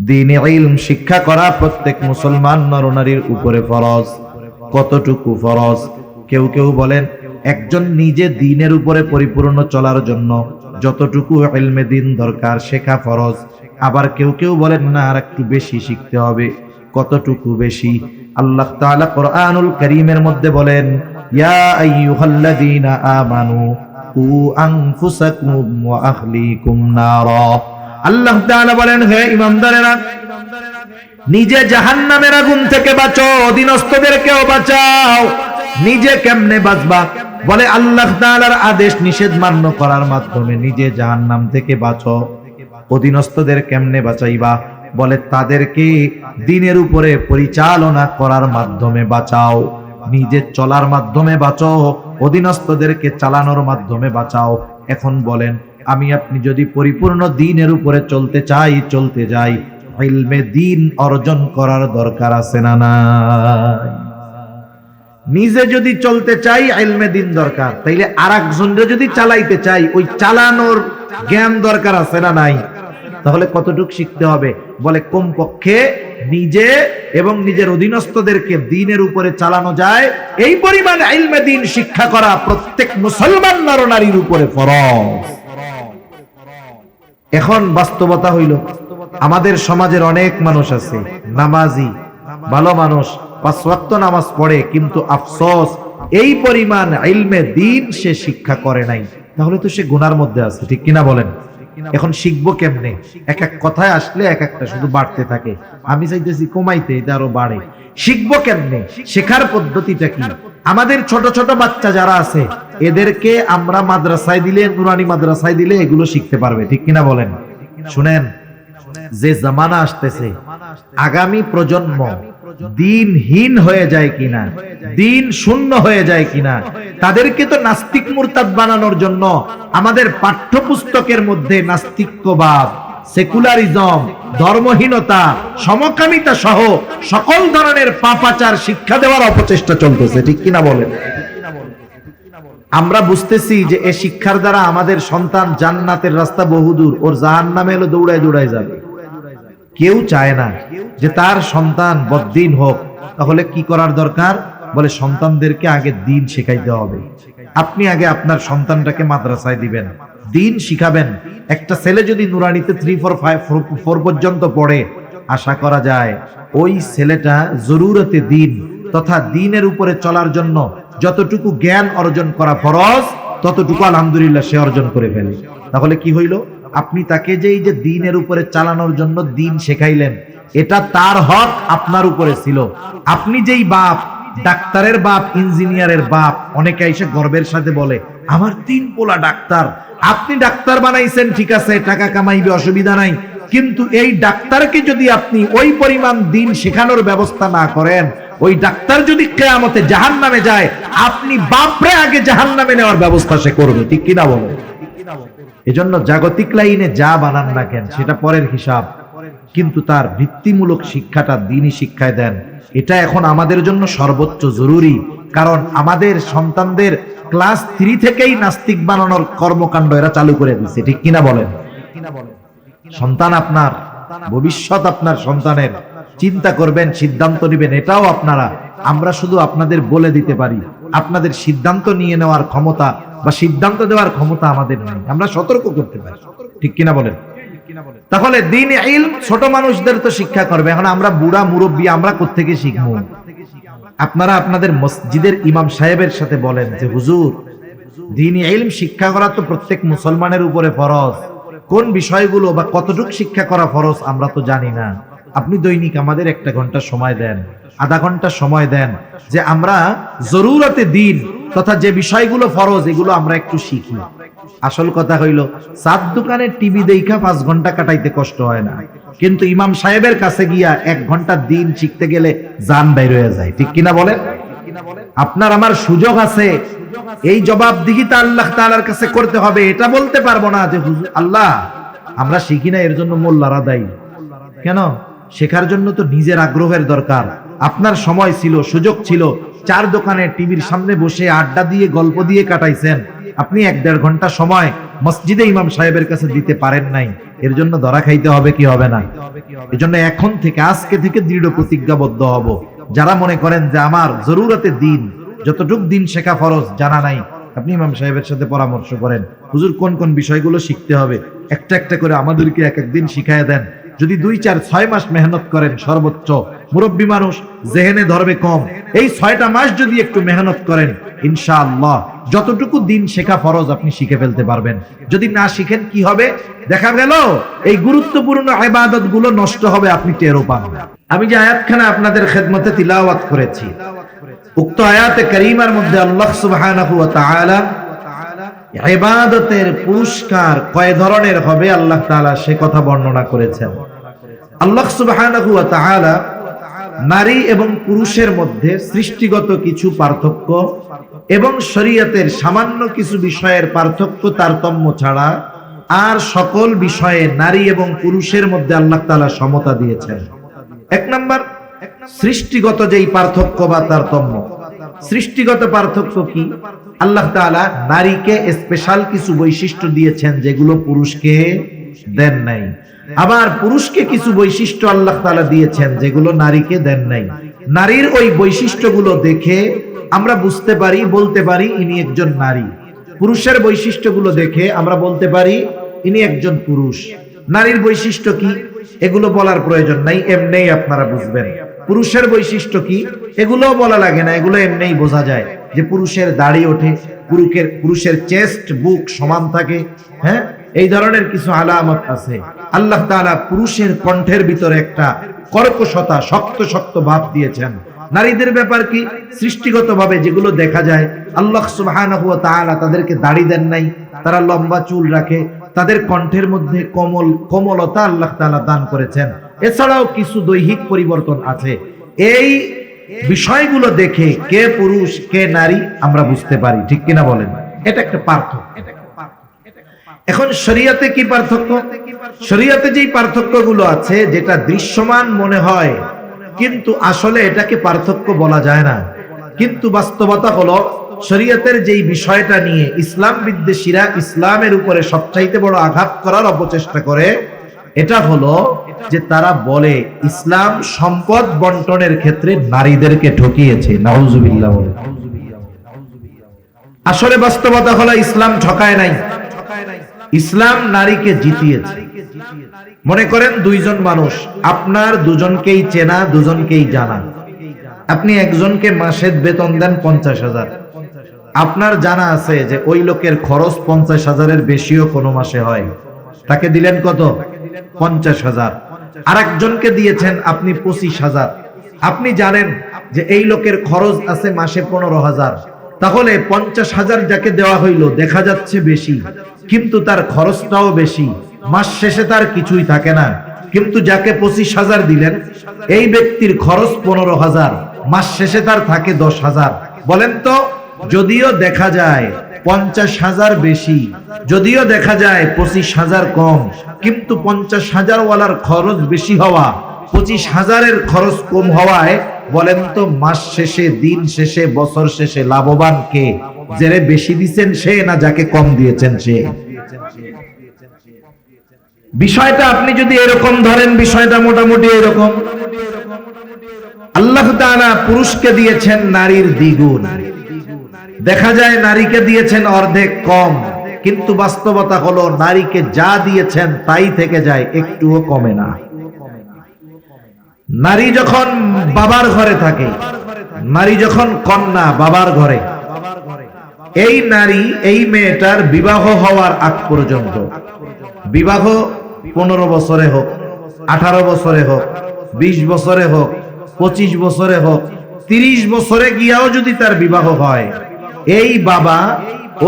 দ্বীনি ইলম শিক্ষা করা প্রত্যেক মুসলমান নরনারীর উপরে ফরজ। কতটুকু ফরজ? কেউ কেউ বলেন একজন নিজে দ্বীনের উপরে পরিপূর্ণ চলার জন্য যতটুকু ইলমে দ্বীন দরকার শেখা ফরজ। আবার কেউ কেউ বলেন না, আর একটু বেশি শিখতে হবে। কতটুকু বেশি? আল্লাহ তাআলা কোরআনুল কারীমের মধ্যে বলেন, ইয়া আইয়ুহাল্লাযীনা আমানু কু আনফুসাকুম ওয়া আহলিকুম নারা। আল্লাহ তাআলা বলেন, হে ঈমানদারেরা, নিজে জাহান্নামের আগুন থেকে বাঁচো, অধীনস্থদেরকেও বাঁচাও। নিজে কেমনে বাঁচবা? বলে আল্লাহ তাআলার আদেশ নিষেধ মান্য করার মাধ্যমে নিজে জাহান্নাম থেকে বাঁচো। অধীনস্থদের কেমনে বাঁচাইবা? বলে তাদেরকে দ্বীনের উপরে পরিচালনা করার মাধ্যমে বাঁচাও। নিজে চলার মাধ্যমে বাঁচো, অধীনস্থদেরকে চালানোর মাধ্যমে বাঁচাও। এখন বলেন, আমি আপনি যদি পরিপূর্ণ দ্বীনের উপরে চলতে যাই, ইলমে দ্বীন অর্জন করার দরকার আছে না নাই? নিজে যদি চলতে চাই ইলমে দ্বীন দরকার, তাইলে আরেকজনকে যদি চালাইতে চাই ওই চালানোর জ্ঞান দরকার আছে না নাই? তাহলে কতটুকু শিখতে হবে? বলে কমপক্ষে নিজে এবং নিজের অধীনস্থদেরকে দ্বীনের উপরে চালানো যায় এই পরিমাণ ইলমে দ্বীন শিক্ষা করা প্রত্যেক মুসলমান নরনারীর উপরে ফরজ। এখন বাস্তবতা হইল, আমাদের সমাজের অনেক মানুষ আছে নামাজি, ভালো মানুষ, 5 ওয়াক্ত নামাজ পড়ে, কিন্তু আফসোস এই পরিমাণ ইলমে দ্বীন সে শিক্ষা করে নাই। তাহলে তো সে গুনার মধ্যে আছে, ঠিক কিনা বলেন? এখন শিখবো কেমনে? এক এক কথায় আসলে এক একটা শুধু বাড়তে থাকে। আমি চাইতেছি কমাইতে, এটা আরো বাড়ে। শিখবো কেমনে? শেখার পদ্ধতিটা কি? আমাদের ছোট ছোট বাচ্চা যারা আছে এদেরকে আমরা মাদ্রাসায় দিলে, নুরানি মাদ্রাসায় দিলে এগুলো শিখতে পারবে, ঠিক কিনা বলেন? শুনেন, যে জামানা আসতেছে, আগামী প্রজন্ম দ্বীনহীন হয়ে যায় কিনা, দ্বীন শূন্য হয়ে যায় কিনা, তাদেরকে তো নাস্তিক মুরতাদ বানানোর জন্য আমাদের পাঠ্যপুস্তকের মধ্যে নাস্তিক্যবাদ, সেকুলারিজম, ধর্মহীনতা, সমকামিতা সহ সকল ধরনের পাপাচার শিক্ষা দেওয়ার অপচেষ্টা চলতেছে, ঠিক কিনা বলেন? আমরা বুঝতেছি যে এই শিক্ষার দ্বারা আমাদের সন্তান জান্নাতের রাস্তা বহুদূর, ওর জাহান্নামে এলো দৌড়ায় দৌড়ায় যাবে। কেউ চায় না যে তার সন্তান বদ্দীন হোক। তাহলে কি করার দরকার? বলে সন্তানদেরকে আগে দ্বীন শেখাইতে হবে। আপনি আগে আপনার সন্তানটাকে মাদ্রাসায় দিবেন, দ্বীন শিখাবেন। একটা ছেলে যদি নুরানিতে 3, 4 পর্যন্ত পড়ে, আশা করা যায় ওই ছেলেটা জরুরতে দ্বীন তথা দ্বীনের উপরে চলার জন্য যতটুকু জ্ঞান অর্জন করা ফরজ, ততটুকু আলহামদুলিল্লাহ সে অর্জন করে ফেলে। তাহলে কি হইল? আপনি তাকে যে এই যে দ্বীনের উপরে চালানোর জন্য দ্বীন শেখাইলেন, এটা তার হক আপনার উপরে ছিল। আপনি যেই বাপ, ডাক্তারের বাপ, ইঞ্জিনিয়ারের বাপ, অনেকে এসে গর্বের সাথে বলে আমার 3 পোলা ডাক্তার। আপনি ডাক্তার বানাইছেন, ঠিক আছে, টাকা কামাইবে, অসুবিধা নাই, কিন্তু এই ডাক্তারকে যদি আপনি ওই পরিমাণ দ্বীন শেখানোর ব্যবস্থা না করেন, ওই ডাক্তার যদি কিয়ামতে জাহান্নামে যায়, আপনি বাপরে আগে জাহান্নামে নেওয়ার ব্যবস্থা সে করবে, ঠিক কিনা বলেন? এজন্য জাগতিক লাইনে যা বানান না কেন সেটা পরের হিসাব, কিন্তু তার ভিত্তিমূলক শিক্ষাটা দ্বীনি শিক্ষায় দেন। এটা এখন আমাদের জন্য সর্বোচ্চ জরুরি, কারণ আমাদের সন্তানদের ক্লাস 3 থেকেই নাস্তিক বানানোর কর্মকাণ্ড এরা চালু করে দিচ্ছে, ঠিক কিনা বলেন? সন্তান আপনার, ভবিষ্যৎ আপনার সন্তানের, চিন্তা করবেন, সিদ্ধান্ত নেবেন, এটাও আপনারা। আমরা শুধু আপনাদের বলে দিতে পারি, আপনাদের সিদ্ধান্ত নিয়ে নেওয়ার ক্ষমতা বা সিদ্ধান্ত দেওয়ার ক্ষমতা আমাদের নেই। আমরা সতর্ক করতে পারি, ঠিক কিনা বলেন? তাহলে দ্বীন ইলম ছোট মানুষদের তো শিক্ষা করবে। এখন আমরা বুড়া মুরব্বী, আমরা কোত্থেকে শিখবো? আপনারা আপনাদের মসজিদের ইমাম সাহেবের সাথে বলেন যে হুজুর, দ্বীন ইলম শিক্ষা করা তো প্রত্যেক মুসলমানের উপরে ফরজ। কোন বিষয়গুলো বা কতটুকু শিক্ষা করা ফরজ আমরা তো জানি না। আপনি দৈনিক আমাদের 1 ঘন্টা সময় দেন, আধা ঘন্টা সময় দেন, যে আমরা জরুরতে দ্বীন তথা যে বিষয়গুলো ফরজ এগুলো আমরা একটু শিখি। আসল কথা হইল, 7 দোকানে টিভি দেখা 5 ঘন্টা কাটাইতে কষ্ট হয় না, কিন্তু ইমাম সাহেবের কাছে গিয়া 1 ঘন্টা দ্বীন শিখতে গেলে জান বাইর হয়ে যায়, ঠিক কিনা বলেন? আপনার আমার সুযোগ আছে, এই জবাবদিহিতা আল্লাহ তাআলার কাছে করতে হবে। এটা বলতে পারবো না যে হুজুর আল্লাহ আমরা শিখি না, এর জন্য মোল্লারা দায়ী। কেন? শেখার জন্য তো নিজের আগ্রহের দরকার। আপনার সময় ছিল, সুযোগ ছিল, 4 দোকানে টিভির সামনে বসে আড্ডা দিয়ে গল্প দিয়ে কাটাইছেন। আপনি 1-1.5 ঘন্টা সময় মসজিদে ইমাম সাহেবের কাছে দিতে পারেন নাই, এর জন্য ধরা খাইতে হবে কি হবে না? এজন্য এখন থেকে, আজকে থেকে দৃঢ় প্রতিজ্ঞাবদ্ধ হব। যারা মনে করেন যে আমার জরুরতে দিন, যতটুক দিন শেখা ফরজ জানা নাই, আপনি ইমাম সাহেবের সাথে পরামর্শ করেন, হুজুর কোন কোন বিষয়গুলো শিখতে হবে, একটা একটা করে আমাদেরকে এক একদিন শিখায় দেন। যদি 2, 4, 6 মাস মেহনত করেন সর্বোচ্চ, মুরব্বী মানুষ জেহেনে ধরবে কম, এই 6টা মাস যদি একটু মেহনত করেন, ইনশাআল্লাহ যতটুকু দিন শেখা ফরজ আপনি শিখে ফেলতে পারবেন। যদি না শিখেন কি হবে? দেখা গেল এই গুরুত্বপূর্ণ ইবাদত গুলো নষ্ট হবে, আপনি টেরও পাবেন না। আমি যে আয়াতখানা আপনাদের খেদমতে তিলাওয়াত করেছি, উক্ত আয়াতে কারীমার মধ্যে আল্লাহ সুবহানাহু ওয়া তাআলা ইবাদতের পুরস্কার কয় ধরনের হবে আল্লাহ তাআলা সে কথা বর্ণনা করেছেন। আল্লাহ সুবহানাহু ওয়া তাআলা নারী এবং পুরুষের মধ্যে সৃষ্টিগত কিছু পার্থক্য এবং শরীয়তের সামান্য কিছু বিষয়ের পার্থক্য তারতম্য ছাড়া আর সকল বিষয়ে নারী এবং পুরুষের মধ্যে আল্লাহ তাআলা সমতা দিয়েছেন। 1 নাম্বার, সৃষ্টিগত যেই পার্থক্য বা তারতম্য। সৃষ্টিগত পার্থক্য কি? আল্লাহ তাআলা নারীকে স্পেশাল কিছু বৈশিষ্ট্য দিয়েছেন যেগুলো পুরুষকে দেন নাই, আবার পুরুষকে কিছু বৈশিষ্ট্য আল্লাহ তাআলা দিয়েছেন যেগুলো নারীকে দেন নাই। নারীর ওই বৈশিষ্ট্যগুলো দেখে আমরা বুঝতে পারি, বলতে পারি ইনি একজন নারী। পুরুষের বৈশিষ্ট্যগুলো দেখে আমরা বলতে পারি ইনি একজন পুরুষ। নারীর বৈশিষ্ট্য কি এগুলো বলার প্রয়োজন নাই, এমনিই আপনারা বুঝবেন। পুরুষের বৈশিষ্ট্য কি এগুলো বলা লাগে না, এগুলো এমনিই বোঝা যায় যে পুরুষের দাড়ি ওঠে, পুরুষের চেস্ট বুক সমান থাকে, হ্যাঁ, এই ধরনের কিছু আলামত আছে। আল্লাহ তাআলা পুরুষের কণ্ঠের ভিতরে একটা কর্কশতা, শক্ত শক্ত ভাব দিয়েছেন। নারীদের ব্যাপার কি? সৃষ্টিগতভাবে যেগুলো দেখা যায়, আল্লাহ সুবহানাহু ওয়া তাআলা তাদেরকে দাড়ি দেন নাই, তারা লম্বা চুল রাখে, তাদের কণ্ঠের মধ্যে কোমলতা আল্লাহ তাআলা দান করেছেন। এছাড়াও কিছু দৈহিক পরিবর্তন আছে। এই বিষয়গুলো দেখে কে পুরুষ কে নারী আমরা বুঝতে পারি, ঠিক কিনা বলেন? এটা একটা পার্থক্য। এখন শরীয়তে কি পার্থক্য? শরীয়তে যেই পার্থক্যগুলো আছে, যেটা দৃশ্যমান মনে হয় কিন্তু আসলে এটাকে পার্থক্য বলা যায় না, কিন্তু বাস্তবতা হলো শরীয়তের যেই বিষয়টা নিয়ে ইসলাম বিদ্বেষীরা ইসলামের উপরে সবচাইতে বড় আঘাত করার অপচেষ্টা করে, এটা হলো যে তারা বলে ইসলাম সম্পদ বন্টনের ক্ষেত্রে নারীদেরকে ঠকিয়েছে। নাউজুবিল্লাহ। আসলে বাস্তবতা হলো ইসলাম ঠকায় নাই, ইসলাম নারীকে জিতিয়েছে। মনে করেন 2 জন মানুষ, আপনার দুজনকেই চেনা, দুজনকেই জানা। আপনি একজনকে মাসের বেতন দেন 50,000, আপনার জানা আছে যে ওই লোকের খরচ 50,000-এর বেশিও কোনো মাসে হয়, তাকে দিলেন কত? 50,000। আরেকজনকে দিয়েছেন আপনি 25,000, আপনি জানেন যে এই লোকের খরচ আছে মাসে 15,000, তাহলে 50,000 যাকে দেওয়া হইল দেখা যাচ্ছে বেশি, কিন্তু তার খরচটাও বেশি, মাস শেষে তার কিছুই থাকে না। কিন্তু যাকে 25,000 দিলেন, এই ব্যক্তির খরচ 15,000, মাস শেষে তার থাকে 10,000। বলেন তো, যদিও দেখা যায় 50,000 বেশি, যদিও দেখা যায় 25,000 কম, কিন্তু 50,000 ওয়ালার খরচ বেশি হওয়া, 25,000-এর খরচ কম হওয়ায় বলেন তো মাস শেষে, দিন শেষে, বছর শেষে লাভবান কে? যারে বেশি দিয়েছেন সে, না যাকে কম দিয়েছেন সে? বিষয়টা আপনি যদি এরকম ধরেন, বিষয়টা মোটামুটি এরকম। আল্লাহ তাআলা পুরুষকে দিয়েছেন নারীর দ্বিগুণ, দেখা যায় নারীকে দিয়েছেন অর্ধেক কম, কিন্তু বাস্তবতা হলো নারীকে যা দিয়েছেন তাই থেকে যায়, একটুও কমে না। নারী যখন বাবার ঘরে থাকে, নারী যখন কন্যা বাবার ঘরে, এই নারী, এই মেয়েটার বিবাহ হওয়ার আগ পর্যন্ত, বিবাহ 15 বছরে হোক, 18 বছরে হোক, 20 বছরে হোক, 25 বছরে হোক, 30 বছরে গিয়াও যদি তার বিবাহ হয়, এই বাবা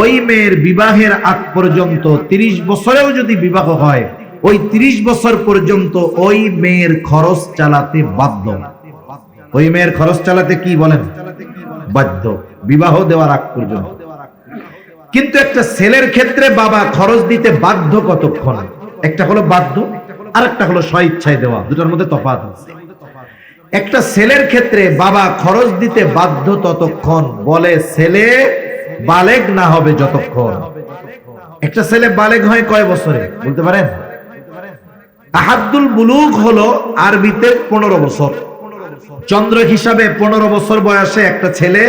ওই মেয়ের বিবাহের আগ পর্যন্ত, 30 বছরেও যদি বিবাহ হয়, ওই 30 বছর পর্যন্ত ওই মেয়ের খরচ চালাতে বাধ্য। ওই মেয়ের খরচ চালাতে কি বলেন? বাধ্য, বিবাহ দেওয়ার আগ পর্যন্ত। কিন্তু একটা ছেলের ক্ষেত্রে বাবা খরচ দিতে বাধ্য কতক্ষণ? একটা হলো বাধ্য, আর একটা হলো স্বইচ্ছায় দেওয়া, দুটোর মধ্যে তফাৎ আছে। একটা ছেলের ক্ষেত্রে বাবা খরচ দিতে বাধ্য ততক্ষণ, বলে ছেলে বালেগ না হবে যতক্ষণ। একটা ছেলে বালেগ হয় কয় বছরে বলতে পারেন? আহাদ্দুল বুলুগ হলো আরবিতে 15 বছর। চন্দ্র হিসাবে 15 বছর বয়সে একটা ছেলে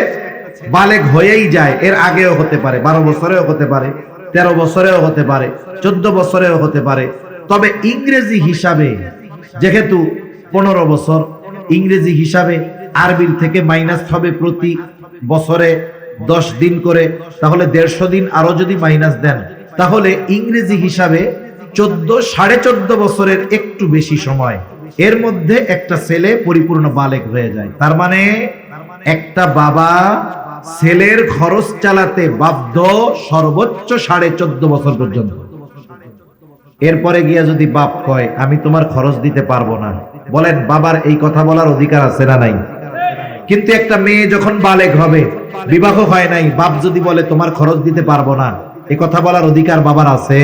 বালেগ হয়েই যায়। এর আগেও হতে পারে, 12 বছরেও হতে পারে, 13 বছরেও হতে পারে, 14 বছরেও হতে পারে। তবে ইংরেজি হিসাবে যেহেতু 15 বছর, ইংরেজি হিসাবে আরবির থেকে মাইনাস হবে প্রতি বছরে 10 দিন করে, তাহলে 150 দিন আরো যদি মাইনাস দেন, তাহলে ইংরেজি হিসাবে 14.5 বছরের একটু বেশি সময় এর মধ্যে একটা ছেলে পরিপূর্ণ বালেগ হয়ে যায়। তার মানে একটা বাবা ছেলের খরচ চালাতে বাধ্য সর্বোচ্চ 14.5 বছর পর্যন্ত। এরপরে গিয়া যদি বাপ কয় আমি তোমার খরচ দিতে পারবো না, বলেন বাবার এই কথা বলার অধিকার আছে না নাই? কিন্তু একটা মেয়ে যখন বালেগ হবে, বিবাহ হয় নাই, বাপ যদি বলে তোমার খরচ দিতে পারবো না, এই কথা বলার অধিকার বাবার আছে?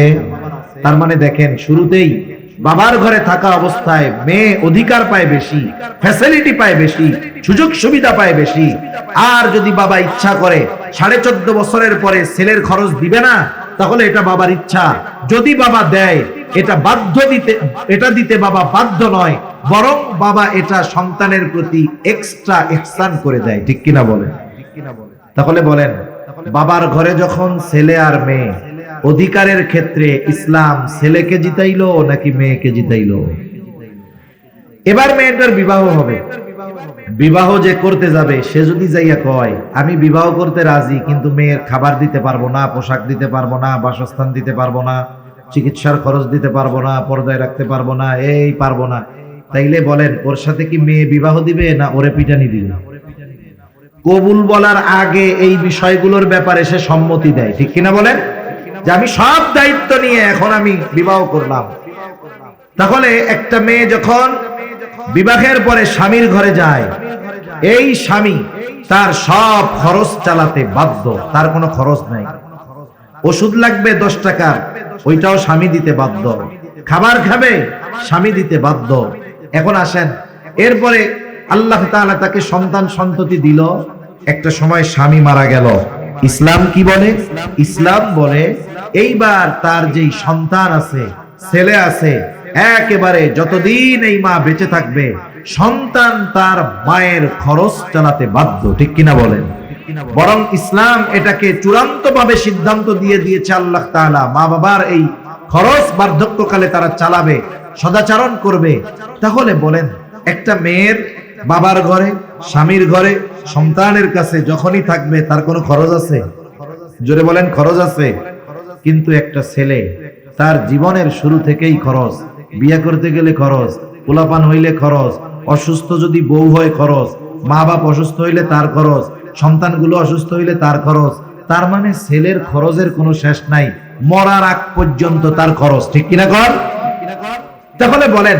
তার মানে দেখেন, শুরুতেই বাবার ঘরে থাকা অবস্থায় মেয়ে অধিকার পায় বেশি, ফ্যাসিলিটি পায় বেশি, সুযোগ সুবিধা পায় বেশি। আর যদি বাবা ইচ্ছা করে 14.5 বছরের পরে ছেলের খরচ দিবে না, তাহলে এটা বাবার ইচ্ছা। যদি বাবা দেয়, এটা বাধ্য দিতে, এটা দিতে বাবা বাধ্য নয়, বরং বাবা এটা সন্তানের প্রতি এক্সট্রা ইহসান করে দেয়। ঠিক কিনা বলেন? তাহলে বলেন, বাবার ঘরে যখন ছেলে আর মেয়ে, অধিকারের ক্ষেত্রে ইসলাম ছেলেকে জিতাইলো নাকি মেয়েকে জিতাইলো? এবার মেয়েটার বিবাহ হবে, বিবাহ যে করতে যাবে সে যদি যাইয়া কয় আমি বিবাহ করতে রাজি, কিন্তু মেয়ের খাবার দিতে পারবো না, পোশাক দিতে পারবো না, বাসস্থান দিতে পারবো না, চিকিৎসার খরচ দিতে পারবো না, পর্দায় রাখতে পারবো না, এই পারবো না, তাইলে বলেন ওর সাথে কি মেয়ে বিবাহ দিবে না ওরে পিটানি দিবে? কবুল বলার আগে এই বিষয়গুলোর ব্যাপারে সে সম্মতি দেয়। ঠিক কিনা বলেন? যে আমি সব দায়িত্ব নিয়ে এখন আমি বিবাহ করলাম। তাহলে একটা মেয়ে যখন বিবাহের পরে স্বামীর ঘরে যায়, এই স্বামী তার সব খরচ চালাতে বাধ্য, তার কোনো খরচ নাই। ওষুধ লাগবে 10 টাকার, ওইটাও স্বামী দিতে বাধ্য। খাবার খাবে, স্বামী দিতে বাধ্য। এখন আসেন, এরপরে আল্লাহ তাআলা তাকে সন্তান সন্ততি দিল, একটা সময় স্বামী মারা গেল। ইসলাম কি বলে? ইসলাম বলে এইবার তার যেই সন্তান আছে, ছেলে আছে, একেবারে যতদিন এই মা বেঁচে থাকবে সন্তান তার মায়ের খরচ চালাতে বাধ্য। ঠিক কিনা বলেন? বরং ইসলাম এটাকে চূড়ান্তভাবে সিদ্ধান্ত দিয়ে দিয়েছে আল্লাহ তাআলা, মা বাবার এই খরচ বার্ধক্যকালে তারা চালাবে, সদাচরণ করবে। তাহলে বলেন, একটা মেয়ের বাবার ঘরে, স্বামীর ঘরে, সন্তানের কাছে যখনই থাকবে তার কোনো খরচ আছে? জোরে বলেন, খরচ আছে? কিন্তু একটা ছেলে, তার জীবনের শুরু থেকেই খরচ, বিয়ে করতে গেলে খরচ, পোলাপান হইলে খরচ, অসুস্থ যদি বউ হয় খরচ, মা বাপ অসুস্থ হইলে তার খরচ, সন্তানগুলো অসুস্থ হইলে তার খরচ। তার মানে ছেলের খরচের কোনো শেষ নাই, মরার আগ পর্যন্ত তার খরচ। ঠিক কিনা কর? তাহলে বলেন,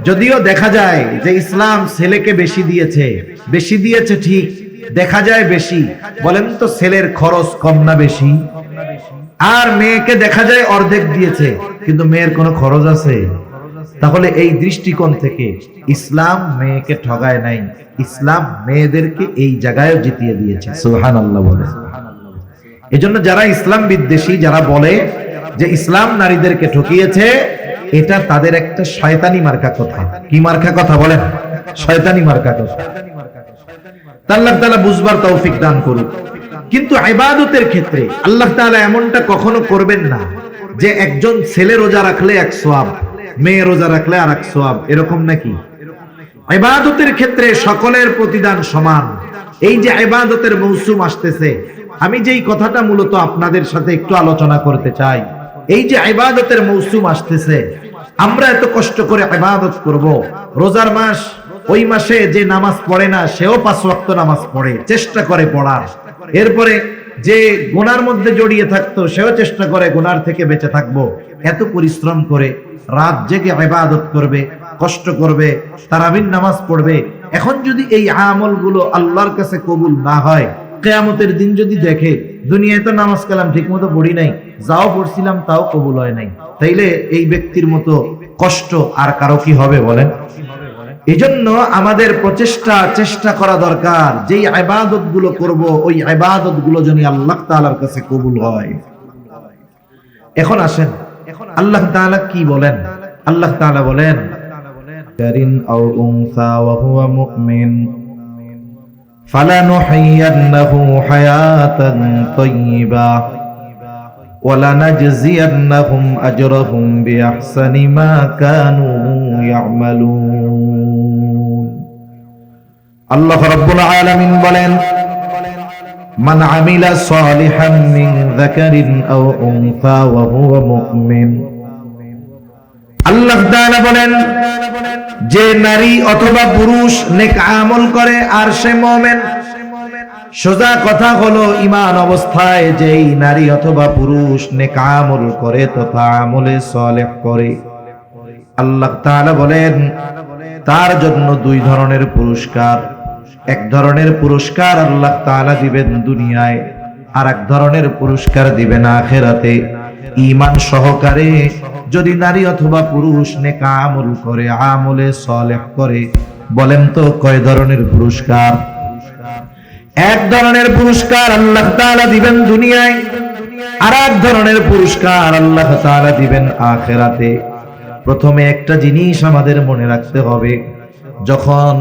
যদিও দেখা যায় যে ইসলাম ছেলেকে বেশি দিয়েছে, বেশি দিয়েছে ঠিক, দেখা যায় বেশি, বলেন তো ছেলের খরচ কম না বেশি? আর মেয়েকে দেখা যায় অর্ধেক দিয়েছে, কিন্তু মেয়ের কোনো খরচ আছে? তাহলে এই দৃষ্টিকোণ থেকে ইসলাম মেয়েকে ঠগায় নাই, ইসলাম মেয়েদেরকে এই জায়গায় জিতিয়ে দিয়েছে। সুবহানাল্লাহ বলে। এজন্য যারা ইসলাম বিদ্বেষী, যারা বলে যে ইসলাম নারীদেরকে ঠকিয়েছে, এটা তাদের একটা শয়তানি মার্কা কথা। কি মার্কা কথা বলেন? শয়তানি মার্কা কথা। আল্লাহ তাআলা বুঝবার তৌফিক দান করুন। কিন্তু ইবাদতের ক্ষেত্রে আল্লাহ তাআলা এমনটা কখনো করবেন না যে একজন ছেলে রোজা রাখলে 1 সওয়াব, মেয়ে রোজা রাখলে আর 1 সওয়াব, এরকম নাকি? ইবাদতের ক্ষেত্রে সকলের প্রতিদান সমান। এই যে ইবাদতের মৌসুম আসতেছে, আমি যেই কথাটা মূলত আপনাদের সাথে একটু আলোচনা করতে চাই, এই যে ইবাদতের মৌসুম আসতেছে, আমরা এত কষ্ট করে ইবাদত করব, রোজার মাস, ওই মাসে যে নামাজ পড়ে না সেও 5 ওয়াক্ত নামাজ পড়ে, চেষ্টা করে পড়ার। এরপরে যে গুনার মধ্যে জড়িয়ে থাকতো সেও চেষ্টা করে গুনার থেকে বেঁচে থাকবো। এত পরিশ্রম করে রাত জেগে ইবাদত করবে, কষ্ট করবে, তারাবির নামাজ পড়বে। এখন যদি এই আমলগুলো আল্লাহর কাছে কবুল না হয়, কিয়ামতের দিন যদি দেখে দুনিয়ায় তো নামাজ কালাম ঠিক মতো পড়ি নাই, যাও পড়ছিলাম তাও কবুল হয় নাই, তাইলে এই ব্যক্তির মতো কষ্ট আর কারো কি হবে বলেন? এজন্য আমাদের চেষ্টা করা দরকার, যেই ইবাদত গুলো করবো ওই ইবাদত গুলো যেন আল্লাহ তাআলার কাছে কবুল হয়। এখন আসেন, আল্লাহ তাআলা কি বলেন? আল্লাহ তাআলা বলেন কারিন আও উনসা ওয়া হুয়া মুমিন ফালানুহিয়ান্নাহু হায়াতান তাইয়্যিবা ওয়ালানাজজিয়ান্নাহুম আজরাহুম বিআহসানি মা কানু ইয়ামালুন। আল্লাহ রাব্বুল আলামিন বলেন মান আমিলা সালিহান মিন যাকারিন আও উনসা ওয়া হুয়া মুমিন। আল্লাহ তাআলা বলেন যে নারী অথবা পুরুষ নেক আমল করে আর সে মুমিন। সোজা কথা হলো ঈমান অবস্থায় যেই নারী অথবা পুরুষ নেক আমল করে তথা আমলে সালেহ করে, আল্লাহ তাআলা বলেন তার জন্য দুই ধরনের পুরস্কার। এক ধরনের পুরস্কার আল্লাহ তাআলা দিবেন দুনিয়ায়, আর এক ধরনের পুরস্কার দিবেন আখিরাতে। ঈমান সহকারে যদি নারী অথবা পুরুষ নেক আমল করে, আমলে সালেহ করে, বলেন তো কয় ধরনের পুরস্কার? এক ধরনের পুরস্কার আল্লাহ তাআলা দিবেন দুনিয়ায়, আর এক ধরনের পুরস্কার আল্লাহ তাআলা দিবেন আখিরাতে। প্রথমে একটা জিনিস আমাদের মনে রাখতে হবে, যখন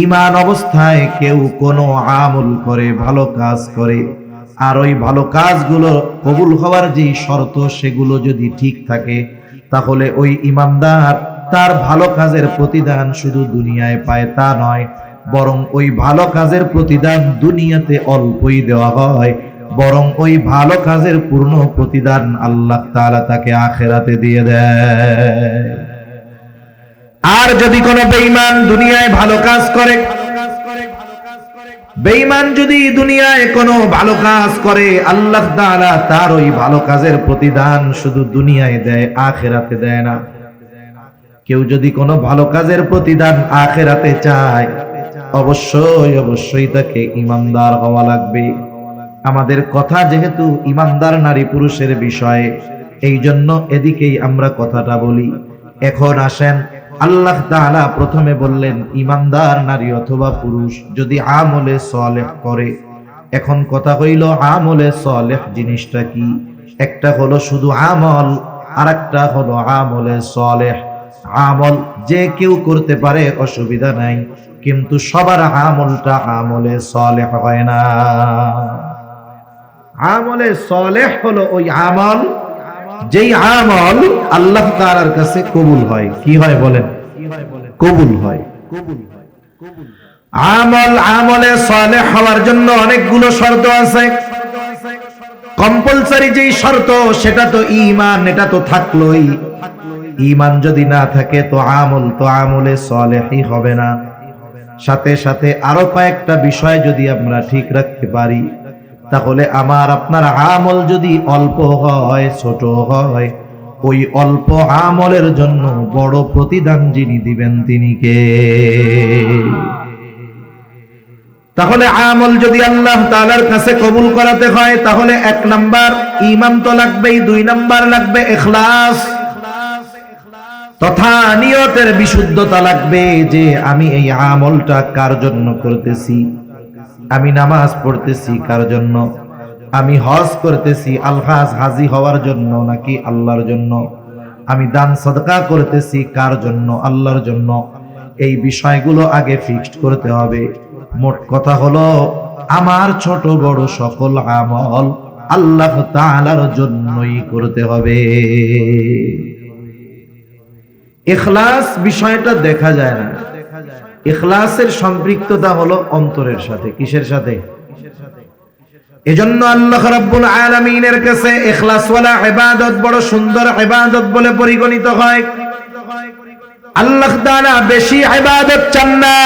ঈমান অবস্থায় কেউ কোনো আমল করে, ভালো কাজ করে, আর ওই ভালো কাজগুলো কবুল হওয়ার যে শর্ত সেগুলো যদি ঠিক থাকে, তাহলে ওই ঈমানদার তার ভালো কাজের প্রতিদান শুধু দুনিয়ায় পায় তা নয়, বরং ওই ভালো কাজের প্রতিদান দুনিয়াতে অল্পই দেওয়া হয়, বরং ওই ভালো কাজের পূর্ণ প্রতিদান আল্লাহ তাআলা তাকে আখিরাতে দিয়ে দেয়। আর যদি কোনো বেঈমান দুনিয়ায় ভালো কাজ করে, বেঈমান যদি দুনিয়ায় কোনো ভালো কাজ করে, আল্লাহ তাআলা তার ওই ভালো কাজের প্রতিদান শুধু দুনিয়ায় দেয়, আখিরাতে দেয় না। কেউ যদি কোনো ভালো কাজের প্রতিদান আখিরাতে চায়, অবশ্যই তাকে ঈমানদার হওয়া লাগবে। আমাদের কথা যেহেতু ঈমানদার নারী পুরুষের বিষয়ে, এই জন্য এদিকেই আমরা কথাটা বলি। এখন আসেন, আল্লাহ তাআলা প্রথমে বললেন ঈমানদার নারী অথবা পুরুষ যদি আমলে সালেহ করে। এখন কথা হইল আমলে সালেহ জিনিসটা কি? একটা হলো শুধু আমল, আর একটা হলো আমলে সালেহ। আমল যে কেউ করতে পারে, অসুবিধা নাই, কিন্তু সবার আমলটা আমলে সালেহ হয় না। আমলে সালেহ হলো ওই আমল যেই আমল আল্লাহ তাআলার কাছে কবুল হয়। কি হয় বলেন? কবুল হয়। আমলে সালেহ হওয়ার জন্য অনেকগুলো শর্ত আছে। কম্পালসারি যেই শর্ত সেটা তো ঈমান, এটা তো থাকলোই। ঈমান যদি না থাকে তো আমলে সালেহই হবে না। সাথে সাথে আরো কয়েকটা বিষয় যদি আমরা ঠিক রাখতে পারি, তাহলে আমার আপনার আমল যদি অল্প হয়, ছোট হয়, ওই অল্প আমলের জন্য বড় প্রতিদান যিনি দিবেন তিনি কে? তাহলে আমল যদি আল্লাহ তাআলার কাছে কবুল করাতে হয়, তাহলে এক নাম্বার ঈমান তো লাগবেই, দুই নাম্বার লাগবে ইখলাস, তথা নিয়তের বিশুদ্ধতা লাগবে যে আমি এই আমলটা কার জন্য করতেছি। আমি নামাজ পড়তেছি কার জন্য? আমি হজ করতেছি আলহাজ হাজি হওয়ার জন্য নাকি আল্লাহর জন্য? আমি দান সাদকা করতেছি কার জন্য? আল্লাহর জন্য। এই বিষয়গুলো আগে ফিক্সড করতে হবে। মোট কথা হলো আমার ছোট বড় সকল আমল আল্লাহ তাআলার জন্যই করতে হবে। ইখলাস বিষয়টা দেখা যায় না। ইখলাসের সম্পৃক্ততা হলো অন্তরের সাথে। কিসের সাথে? এজন্য আল্লাহ রাব্বুল আলামিনের কাছে ইখলাসওয়ালা ইবাদত বড় সুন্দর ইবাদত বলে পরিগণিত হয়। আল্লাহ তাআলা বেশি ইবাদত চান না,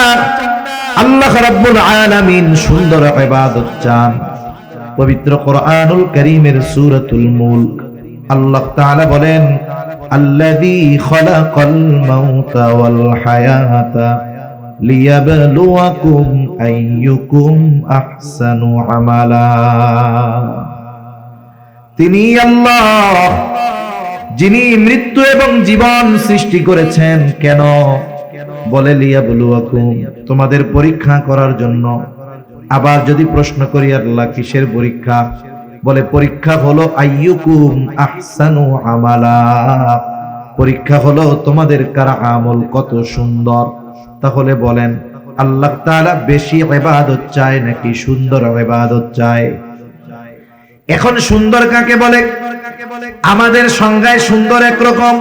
আল্লাহ রাব্বুল আলামিন সুন্দর ইবাদত চান। পবিত্র কোরআনুল কারীমের সূরাতুল মুলক আল্লাহ তাআলা বলেন আল্লাযী খালাকাল মাউতা ওয়াল হায়াতা লিয়াবলুয়াকুম আইয়ুকুম আহসানু আমালা। তিনি আল্লাহ যিনি মৃত্যু এবং জীবন সৃষ্টি করেছেন। কেন? বলে লিয়াবলুয়াকুম, তোমাদের পরীক্ষা করার জন্য। আবার যদি প্রশ্ন করি আল্লাহ কিসের পরীক্ষা? বলে পরীক্ষা হলো আইয়ুকুম আহসানু আমালা, পরীক্ষা হলো তোমাদের কার আমল কত সুন্দর। তাহলে বলেন আল্লাহ তাআলা বেশি ইবাদত চায় নাকি সুন্দর ইবাদত চায়? এখন সুন্দর কাকে বলে? আমাদের সংজ্ঞায় সুন্দর একরকম,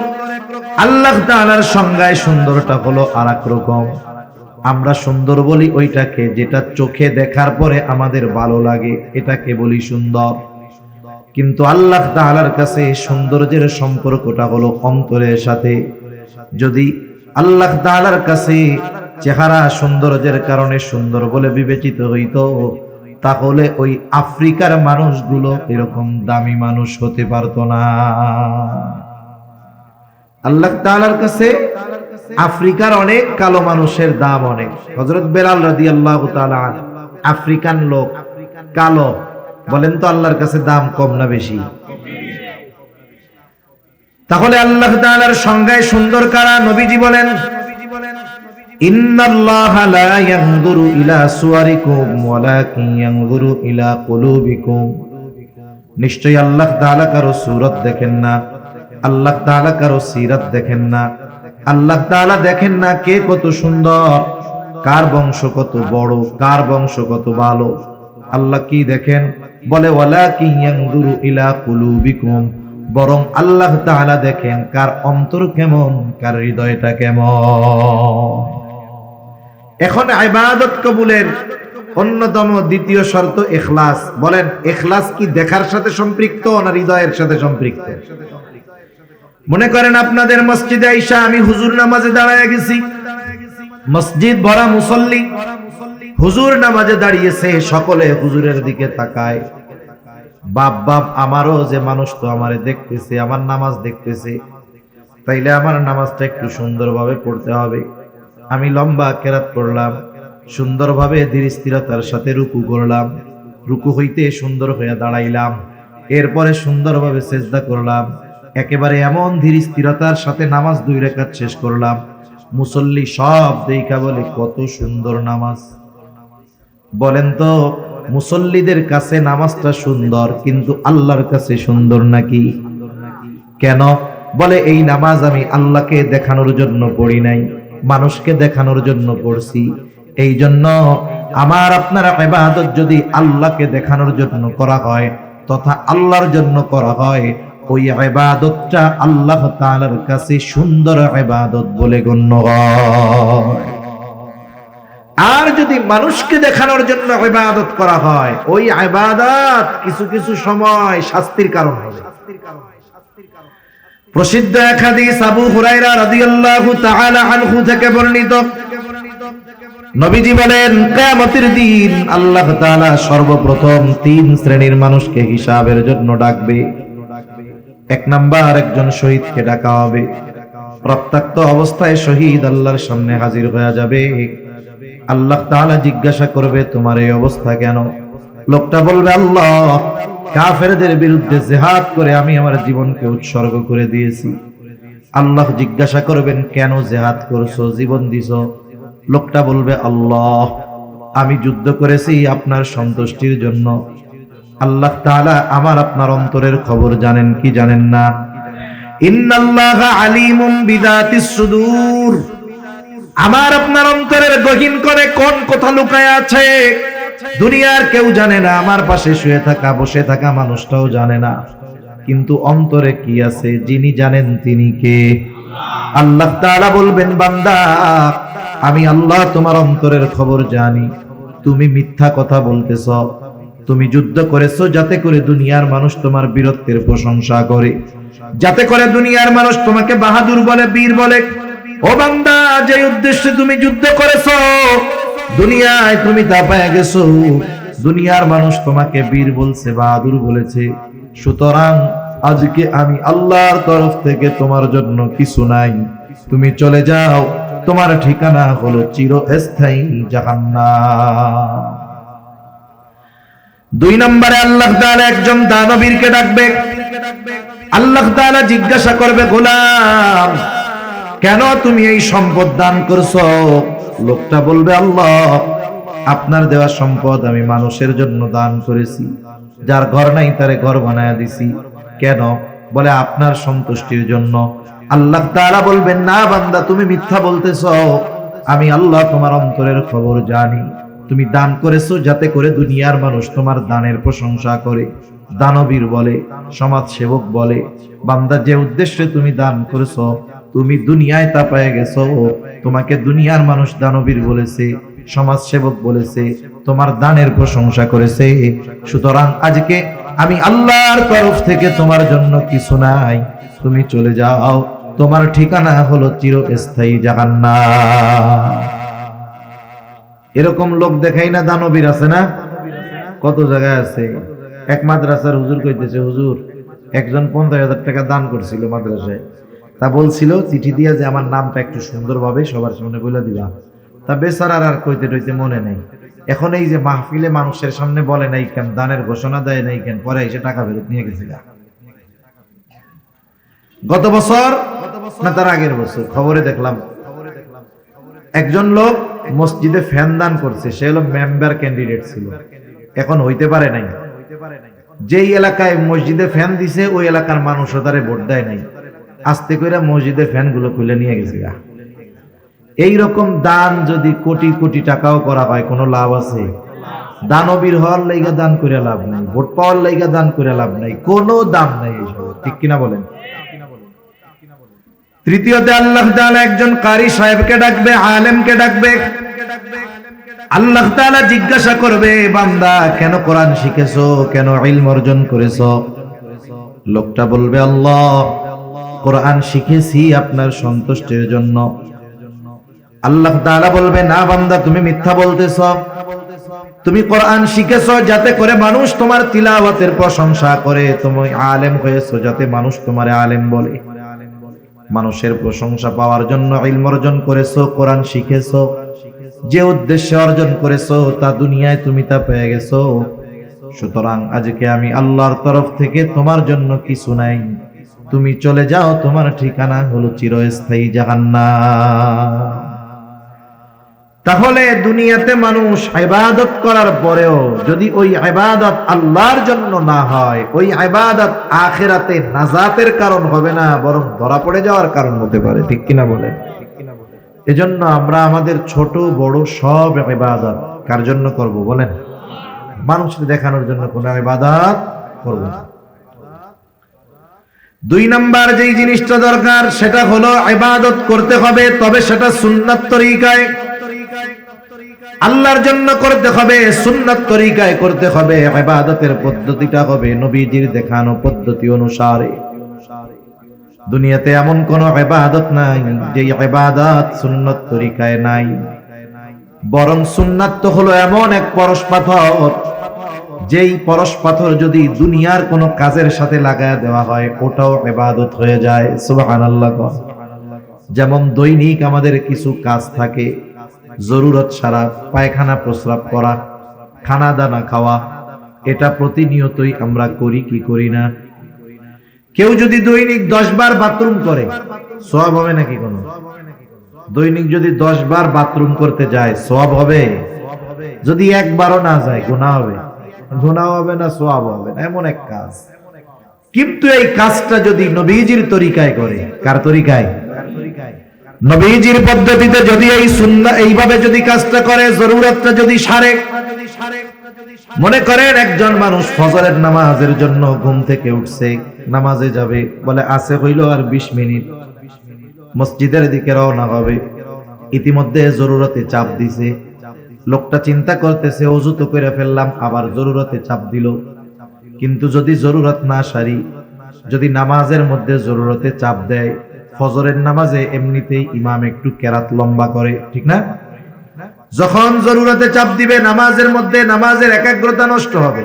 আল্লাহ তাআলার সংজ্ঞায় সুন্দরটা হলো আরেক রকম। আমরা সুন্দর বলি ওইটাকে যেটা চোখে দেখার পরে আমাদের ভালো লাগে, এটাকে বলি সুন্দর। কিন্তু আল্লাহ তাআলার কাছে সৌন্দর্যের সম্পর্কটা হলো অন্তরের সাথে। যদি আল্লাহ তাআলার কাছে চেহারা সৌন্দর্যের কারণে সুন্দর বলে বিবেচিত হইতো, তাহলে ওই আফ্রিকার মানুষগুলো এরকম দামি মানুষ হতে পারতো না। আল্লাহ তাআলার কাছে আফ্রিকার অনেক কালো মানুষের দাম অনেক। হযরত বেলাল রাদিয়াল্লাহু তাআলা আফ্রিকান লোক, কালো, বলেন তো আল্লাহর কাছে দাম কম না বেশি? তাহলে আল্লাহ তাআলার সংজ্ঞায় সুন্দর কারা? নবীজি বলেন ইন্নাল্লাহা লা ইয়ানজুরু ইলা সুওয়ারিকুম ওয়ালাকিন ইয়ানজুরু ইলা কুলুবিকুম। নিশ্চয়ই আল্লাহ তাআলা কারো সূরত দেখেন না, আল্লাহ তাআলা কারো সিরাত দেখেন না। আল্লাহ তাআলা দেখেন না কে কত সুন্দর, কার বংশ কত বড়, কার বংশ কত ভালো। আল্লাহ কি দেখেন? বলে ওয়ালাকিন ইয়ানজুরু ইলা কুলুবিকুম, বরং আল্লাহ তাআলা দেখেন কার অন্তর কেমন, কার হৃদয়টা কেমন। এখন ইবাদত কবুলের অন্যতম দ্বিতীয় শর্ত ইখলাস। বলেন ইখলাস কি দেখার সাথে সম্পৃক্ত না হৃদয়ের সাথে সম্পৃক্ত? মনে করেন আপনাদের মসজিদে আইসা আমি হুজুর নামাজে দাঁড়ায় গেছি, মসজিদ ভরা মুসল্লি, হুজুর নামাজে দাঁড়িয়েছে, সকলে হুজুরের দিকে তাকায়। বাপ বাপ আমারও যে মানুষ তো আমারে দেখতেছে, আমার নামাজ দেখতেছে, তাইলে আমার নামাজটা একটু সুন্দরভাবে পড়তে হবে। আমি লম্বা কেরাত করলাম, সুন্দরভাবে ধীর স্থিরতার সাথে রুকু করলাম, রুকু হইতে সুন্দর হয়ে দাঁড়াইলাম, এরপরে সুন্দরভাবে সেজদা করলাম, একেবারে এমন ধীর স্থিরতার সাথে নামাজ 2 রাকাত শেষ করলাম। মুসল্লি সব দেখা বলে কত সুন্দর নামাজ। বলেন তো মুসল্লিদের কাছে নামাজটা সুন্দর, কিন্তু আল্লাহর কাছে সুন্দর নাকি? কেন? বলে এই নামাজ আমি আল্লাহকে দেখানোর জন্য পড়ি নাই, মানুষকে দেখানোর জন্য পড়ছি। এই জন্য আমার আপনার ইবাদত যদি আল্লাহকে দেখানোর জন্য করা হয় তথা আল্লাহর জন্য করা হয়, ওই ইবাদতটা আল্লাহ তাআলার কাছে সুন্দর ইবাদত বলে গণ্য হয়। আর যদি মানুষকে দেখানোর জন্য ইবাদত করা হয়, ওই ইবাদত কিছু কিছু সময় শাস্তির কারণ হবে। প্রসিদ্ধ এক হাদিস আবু হুরায়রা রাদিয়াল্লাহু তাআলা আনহু থেকে বর্ণিত, নবীজি বলেন কিয়ামতের দিন আল্লাহ তাআলা সর্বপ্রথম 3 শ্রেণীর মানুষকে হিসাবের জন্য ডাকবে। 1 নাম্বার একজন শহীদকে ডাকা হবে। রক্তাক্ত অবস্থায় শহীদ আল্লাহর সামনে হাজির হয়ে যাবে। আল্লাহ তাআলা জিজ্ঞাসা করবে তোমার এই অবস্থা কেন? লোকটা বলবে আল্লাহ, কাফেরদের বিরুদ্ধে জিহাদ করে আমি আমার জীবনকে উৎসর্গ করে দিয়েছি। আল্লাহ জিজ্ঞাসা করবেন কেন জিহাদ করছো, জীবন দিছো? লোকটা বলবে আল্লাহ, আমি যুদ্ধ করেছি আপনার সন্তুষ্টির জন্য। আল্লাহ তাআলা আমার আপনার অন্তরের খবর জানেন কি জানেন না? ইন্নাল্লাহা আলিমুম বিযাতিস সুদূর, আমার আপনার অন্তরের গহীন করে কোন কথা লুকায় আছে দুনিয়ার কেউ জানে না, আমার পাশে শুয়ে থাকা বসে থাকা মানুষটাও জানে না, কিন্তু অন্তরে কি আছে যিনি জানেন তিনি কে? আল্লাহ তাআলা বলবেন বান্দা, আমি আল্লাহ তোমার অন্তরের খবর জানি। তুমি মিথ্যা কথা বলতেছ, তুমি যুদ্ধ করেছো যাতে করে দুনিয়ার মানুষ তোমার বীরত্বের প্রশংসা করে, যাতে করে দুনিয়ার মানুষ তোমাকে বাহাদুর বলে, বীর বলে। ও বান্দা, যে উদ্দেশ্যে তুমি যুদ্ধ করেছো, দুনিয়ায় তুমি তা পেয়ে গেছো, দুনিয়ার মানুষ তোমাকে বীর বলছে, বাহাদুর বলেছে। সুতরাং আজকে আমি আল্লাহর তরফ থেকে তোমার জন্য কিছু নাই, তুমি চলে যাও, তোমার ঠিকানা হলো চিরস্থায়ী জাহান্নাম। 2 নম্বরে আল্লাহ তাআলা একজন দানবীরকে ডাকবে। আল্লাহ তাআলা জিজ্ঞাসা করবে গোলাম, কেন তুমি এই সম্পদ দান করছো? লোকটা বলবে আল্লাহ, আপনার দেওয়া সম্পদ আমি মানুষের জন্য দান করেছি, যার ঘর নাই তারে ঘর বানায়া দিছি। কেন? বলে আপনার সন্তুষ্টির জন্য। আল্লাহ তাআলা বলবেন, না বান্দা তুমি মিথ্যা বলতেছো, আমি আল্লাহ তোমার অন্তরের খবর জানি। তুমি দান করেছো যাতে করে দুনিয়ার মানুষ তোমার দানের প্রশংসা করে, দানবীর বলে, সমাজ সেবক বলে। বান্দা যে উদ্দেশ্যে তুমি দান করেছো, তুমি দুনিয়ায় তা পেয়ে গেছো, তোমাকে দুনিয়ার মানুষ দানবীর বলেছে, সমাজ সেবক বলেছে, তোমার দানের প্রশংসা করেছে। সুতরাং আজকে আমি আল্লাহর তরফ থেকে তোমার জন্য কিছু নাই, তুমি চলে যাও, তোমার ঠিকানা হলো চিরস্থায়ী জাহান্নাম। এরকম লোক দেখাই না, দানবীর আছে না, কত জায়গায় আছে। এক মাদ্রাসার হুজুর কইতেছে, হুজুর একজন 50,000 টাকা দান করছিল মাদ্রাসায়, তা বলছিল চিঠি দিয়া যে আমার নামটা একটু সুন্দরভাবে সবার সামনে বলে দিবা। তা বেচারার আর কইতে টইতে মনে নেই। এখন এই যে মাহফিলে মানুষের সামনে বলে নাই কেন, দানের ঘোষণা দেয় নাই কেন, পরে এসে টাকা ফেরত নিয়ে গেছিল। গত বছর না তার আগের বছর খবরে দেখলাম একজন লোক মসজিদে ফ্যান দান করছে, সে হলো মেম্বার ক্যান্ডিডেট ছিল, এখন হইতে পারে নাই। যেই এলাকায় মসজিদে ফ্যান দিছে ওই এলাকার মানুষও তারে ভোট দেয় নাই, আস্তে করে মসজিদের ফ্যান গুলো খুলে নিয়ে গেছে। এইরকম দান যদি কোটি কোটি টাকাও করা হয়, কোনো লাভ আছে? দানবীর হওয়ার লাইগা দান করে লাভ নাই, ভোট পাওয়ার লাইগা দান করে লাভ নাই, কোনো দাম নাই এইসব, ঠিক কিনা বলেন? তৃতীয়তে আল্লাহ তাআলা একজন কারি সাহেবকে ডাকবে, আলেমকে ডাকবে। আল্লাহ তাআলা জিজ্ঞাসা করবে, বান্দা কেন কোরআন শিখেছো, কেন ইলম অর্জন করেছো? লোকটা বলবে, আল্লাহ কোরআন শিখেছি আপনার সন্তুষ্টির জন্য। আল্লাহ তাআলা বলবে, না বান্দা তুমি মিথ্যা বলতেছো, তুমি কোরআন শিখেছো যাতে করে মানুষ তোমার তিলাওয়াতের প্রশংসা করে, তুমি আলেম হয়েছো যাতে মানুষ তোমারে আলেম বলে। মানুষের প্রশংসা পাওয়ার জন্য ইলম অর্জন করেছো, কোরআন শিখেছো, যে উদ্দেশ্যে অর্জন করেছো তা দুনিয়ায় তুমি তা পেয়ে গেছো। সুতরাং আজকে আমি আল্লাহর তরফ থেকে তোমার জন্য কিছু নাই, তুমি চলে যাও, তোমার ঠিকানা হলো চিরস্থায়ী জাহান্নাম। তাহলে দুনিয়াতে মানুষ ইবাদত করার পরেও যদি ওই ইবাদত আল্লাহর জন্য না হয়, ওই ইবাদত আখিরাতে নাজাতের কারণ হবে না, বরং ধরা পড়ে যাওয়ার কারণ হতে পারে, ঠিক কিনা বলেন? এজন্য আমরা আমাদের ছোট বড় সব ইবাদত কার জন্য করব বলেন? মানুষকে দেখানোর জন্য কোনো ইবাদত করব না। 2 নাম্বার যেই জিনিসটা দরকার সেটা হলো ইবাদত করতে হবে, তবে সেটা সুন্নাত তরিকায়, আল্লাহর জন্য করতে হবে, সুন্নাত তরিকায় করতে হবে। ইবাদতের পদ্ধতিটা হবে নবীজির দেখানো পদ্ধতি অনুসারে। দুনিয়াতে এমন কোন ইবাদত নাই যে ইবাদত সুন্নাত তরিকায় নাই, বরং সুন্নাত তো হলো এমন এক পরশ পাথর, যেই পরশ পাথর যদি দুনিয়ার কোন কাজের সাথে লাগায় দেওয়া হয় ওটাও ইবাদত হয়ে যায়। সুবহানাল্লাহ। যেমন দৈনিক আমাদের কিছু কাজ থাকে, জরুরত ছাড়া পায়খানা প্রস্রাব করা, খানা দানা খাওয়া, এটা প্রতিনিয়তই আমরা করি কি করি না? কেউ যদি দৈনিক 10 বার বাথরুম করে সওয়াব হবে নাকি? কোনো দৈনিক যদি 10 বার বাথরুম করতে যায় সওয়াব হবে? যদি একবারও না যায় গুনাহ হবে। গুনাহ হবে না, সওয়াব হবে না, এমন এক কাজ। কিন্তু এই কাজটা যদি নবীজির তরিকায় করে, কার তরিকায়? নবীজির পদ্ধতিতে যদি এই সুন্নাহ এইভাবে যদি কাজটা করে, জরুরতটা যদি সারে। মনে করেন একজন মানুষ ফজরের নামাজের জন্য ঘুম থেকে উঠছে, নামাজে যাবে, বলে আছে হইল আর 20 মিনিট, মসজিদের দিকে রওনা হবে। ইতিমধ্যে জরুরতে চাপ দিছে, লোকটা চিন্তা করতেছে ওযু তো করে ফেললাম, আবার জরুরতে চাপ দিল। কিন্তু যদি জরুরত না সারি, যদি নামাজের মধ্যে জরুরতে চাপ দেয়, ফজরের নামাজে এমনিতেই ইমাম একটু কেরাত লম্বা করে, ঠিক না? যখন জরুরতে চাপ দিবে নামাজের মধ্যে, নামাজের একাগ্রতা নষ্ট হবে।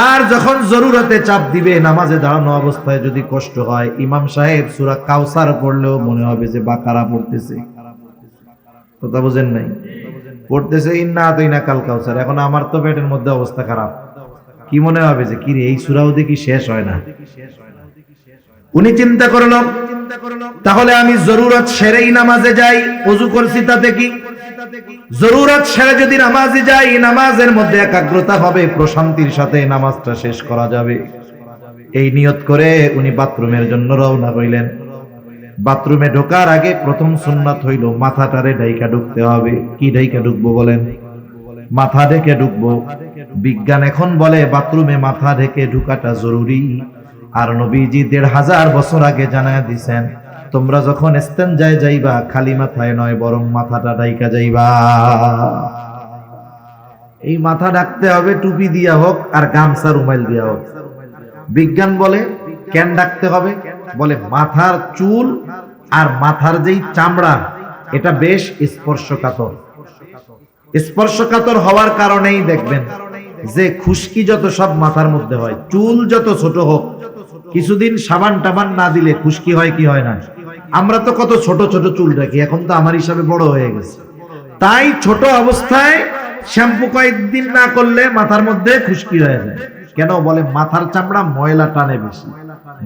আর যখন জরুরতে চাপ দিবে নামাজে দাঁড়ানো অবস্থায় যদি কষ্ট হয়, ইমাম সাহেব সূরা কাউসার পড়লেও মনে হবে যে বাকারা পড়তেছে। কথা বুঝেন নাই? পড়তেছে ইন্না আতাইনা কাল কাউসার। এখন আমার তো পেটের মধ্যে অবস্থা খারাপ, কি মনে হবে যে কি রে, এই সূরাও দেখি শেষ হয় না। উনি চিন্তা করলো তাহলে আমি জরুরত সেরেই নামাজে যাই, ওযু করছি তাতে কি? জরুরত সেরে যদি নামাজে যাই, নামাজের মধ্যে একাগ্রতা হবে, প্রশান্তির সাথে নামাজটা শেষ করা যাবে। এই নিয়ত করে উনি বাথরুমের জন্য রওনা হইলেন। বাথরুমে ঢোকার আগে প্রথম সুন্নাত হইল মাথাটারে ঢাইকা ঢুকতে হবে। কি ঢাইকা ঢুকবো বলেন? মাথা ঢেকে ঢুকবো। বিজ্ঞান এখন বলে বাথরুমে মাথা ঢেকে ঢুকাটা জরুরি। আর নবীজি ১৫০০ বছর আগে জানায় দিছেন, তোমরা যখন ইস্তেনজায় যাইবা খালি মাথায় নয়, বরং মাথাটা ঢাইকা যাইবা। এই মাথা ঢাকতে হবে টুপি দিয়া হোক আর গামছা রুমাইল দিয়া হোক। বিজ্ঞান বলে কেন ঢাকতে হবে? বলে মাথার চুল আর মাথার যেই চামড়া এটা বেশ স্পর্শকাতর। স্পর্শকাতর হওয়ার কারণেই দেখবেন যে খুশকি যত সব মাথার মধ্যে হয়, চুল যত ছোট হোক, কিছুদিন সাবান টাবান না দিলে খুশকি হয় কি হয় না? আমরা তো কত ছোট ছোট চুল রাখি, এখন তো আমার হিসাবে বড় হয়ে গেছে। তাই ছোট অবস্থায় শ্যাম্পু কয়েকদিন না করলে মাথার মধ্যে খুশকি হয়ে যায়। কেন? বলে মাথার চামড়া ময়লা টানে বেশি,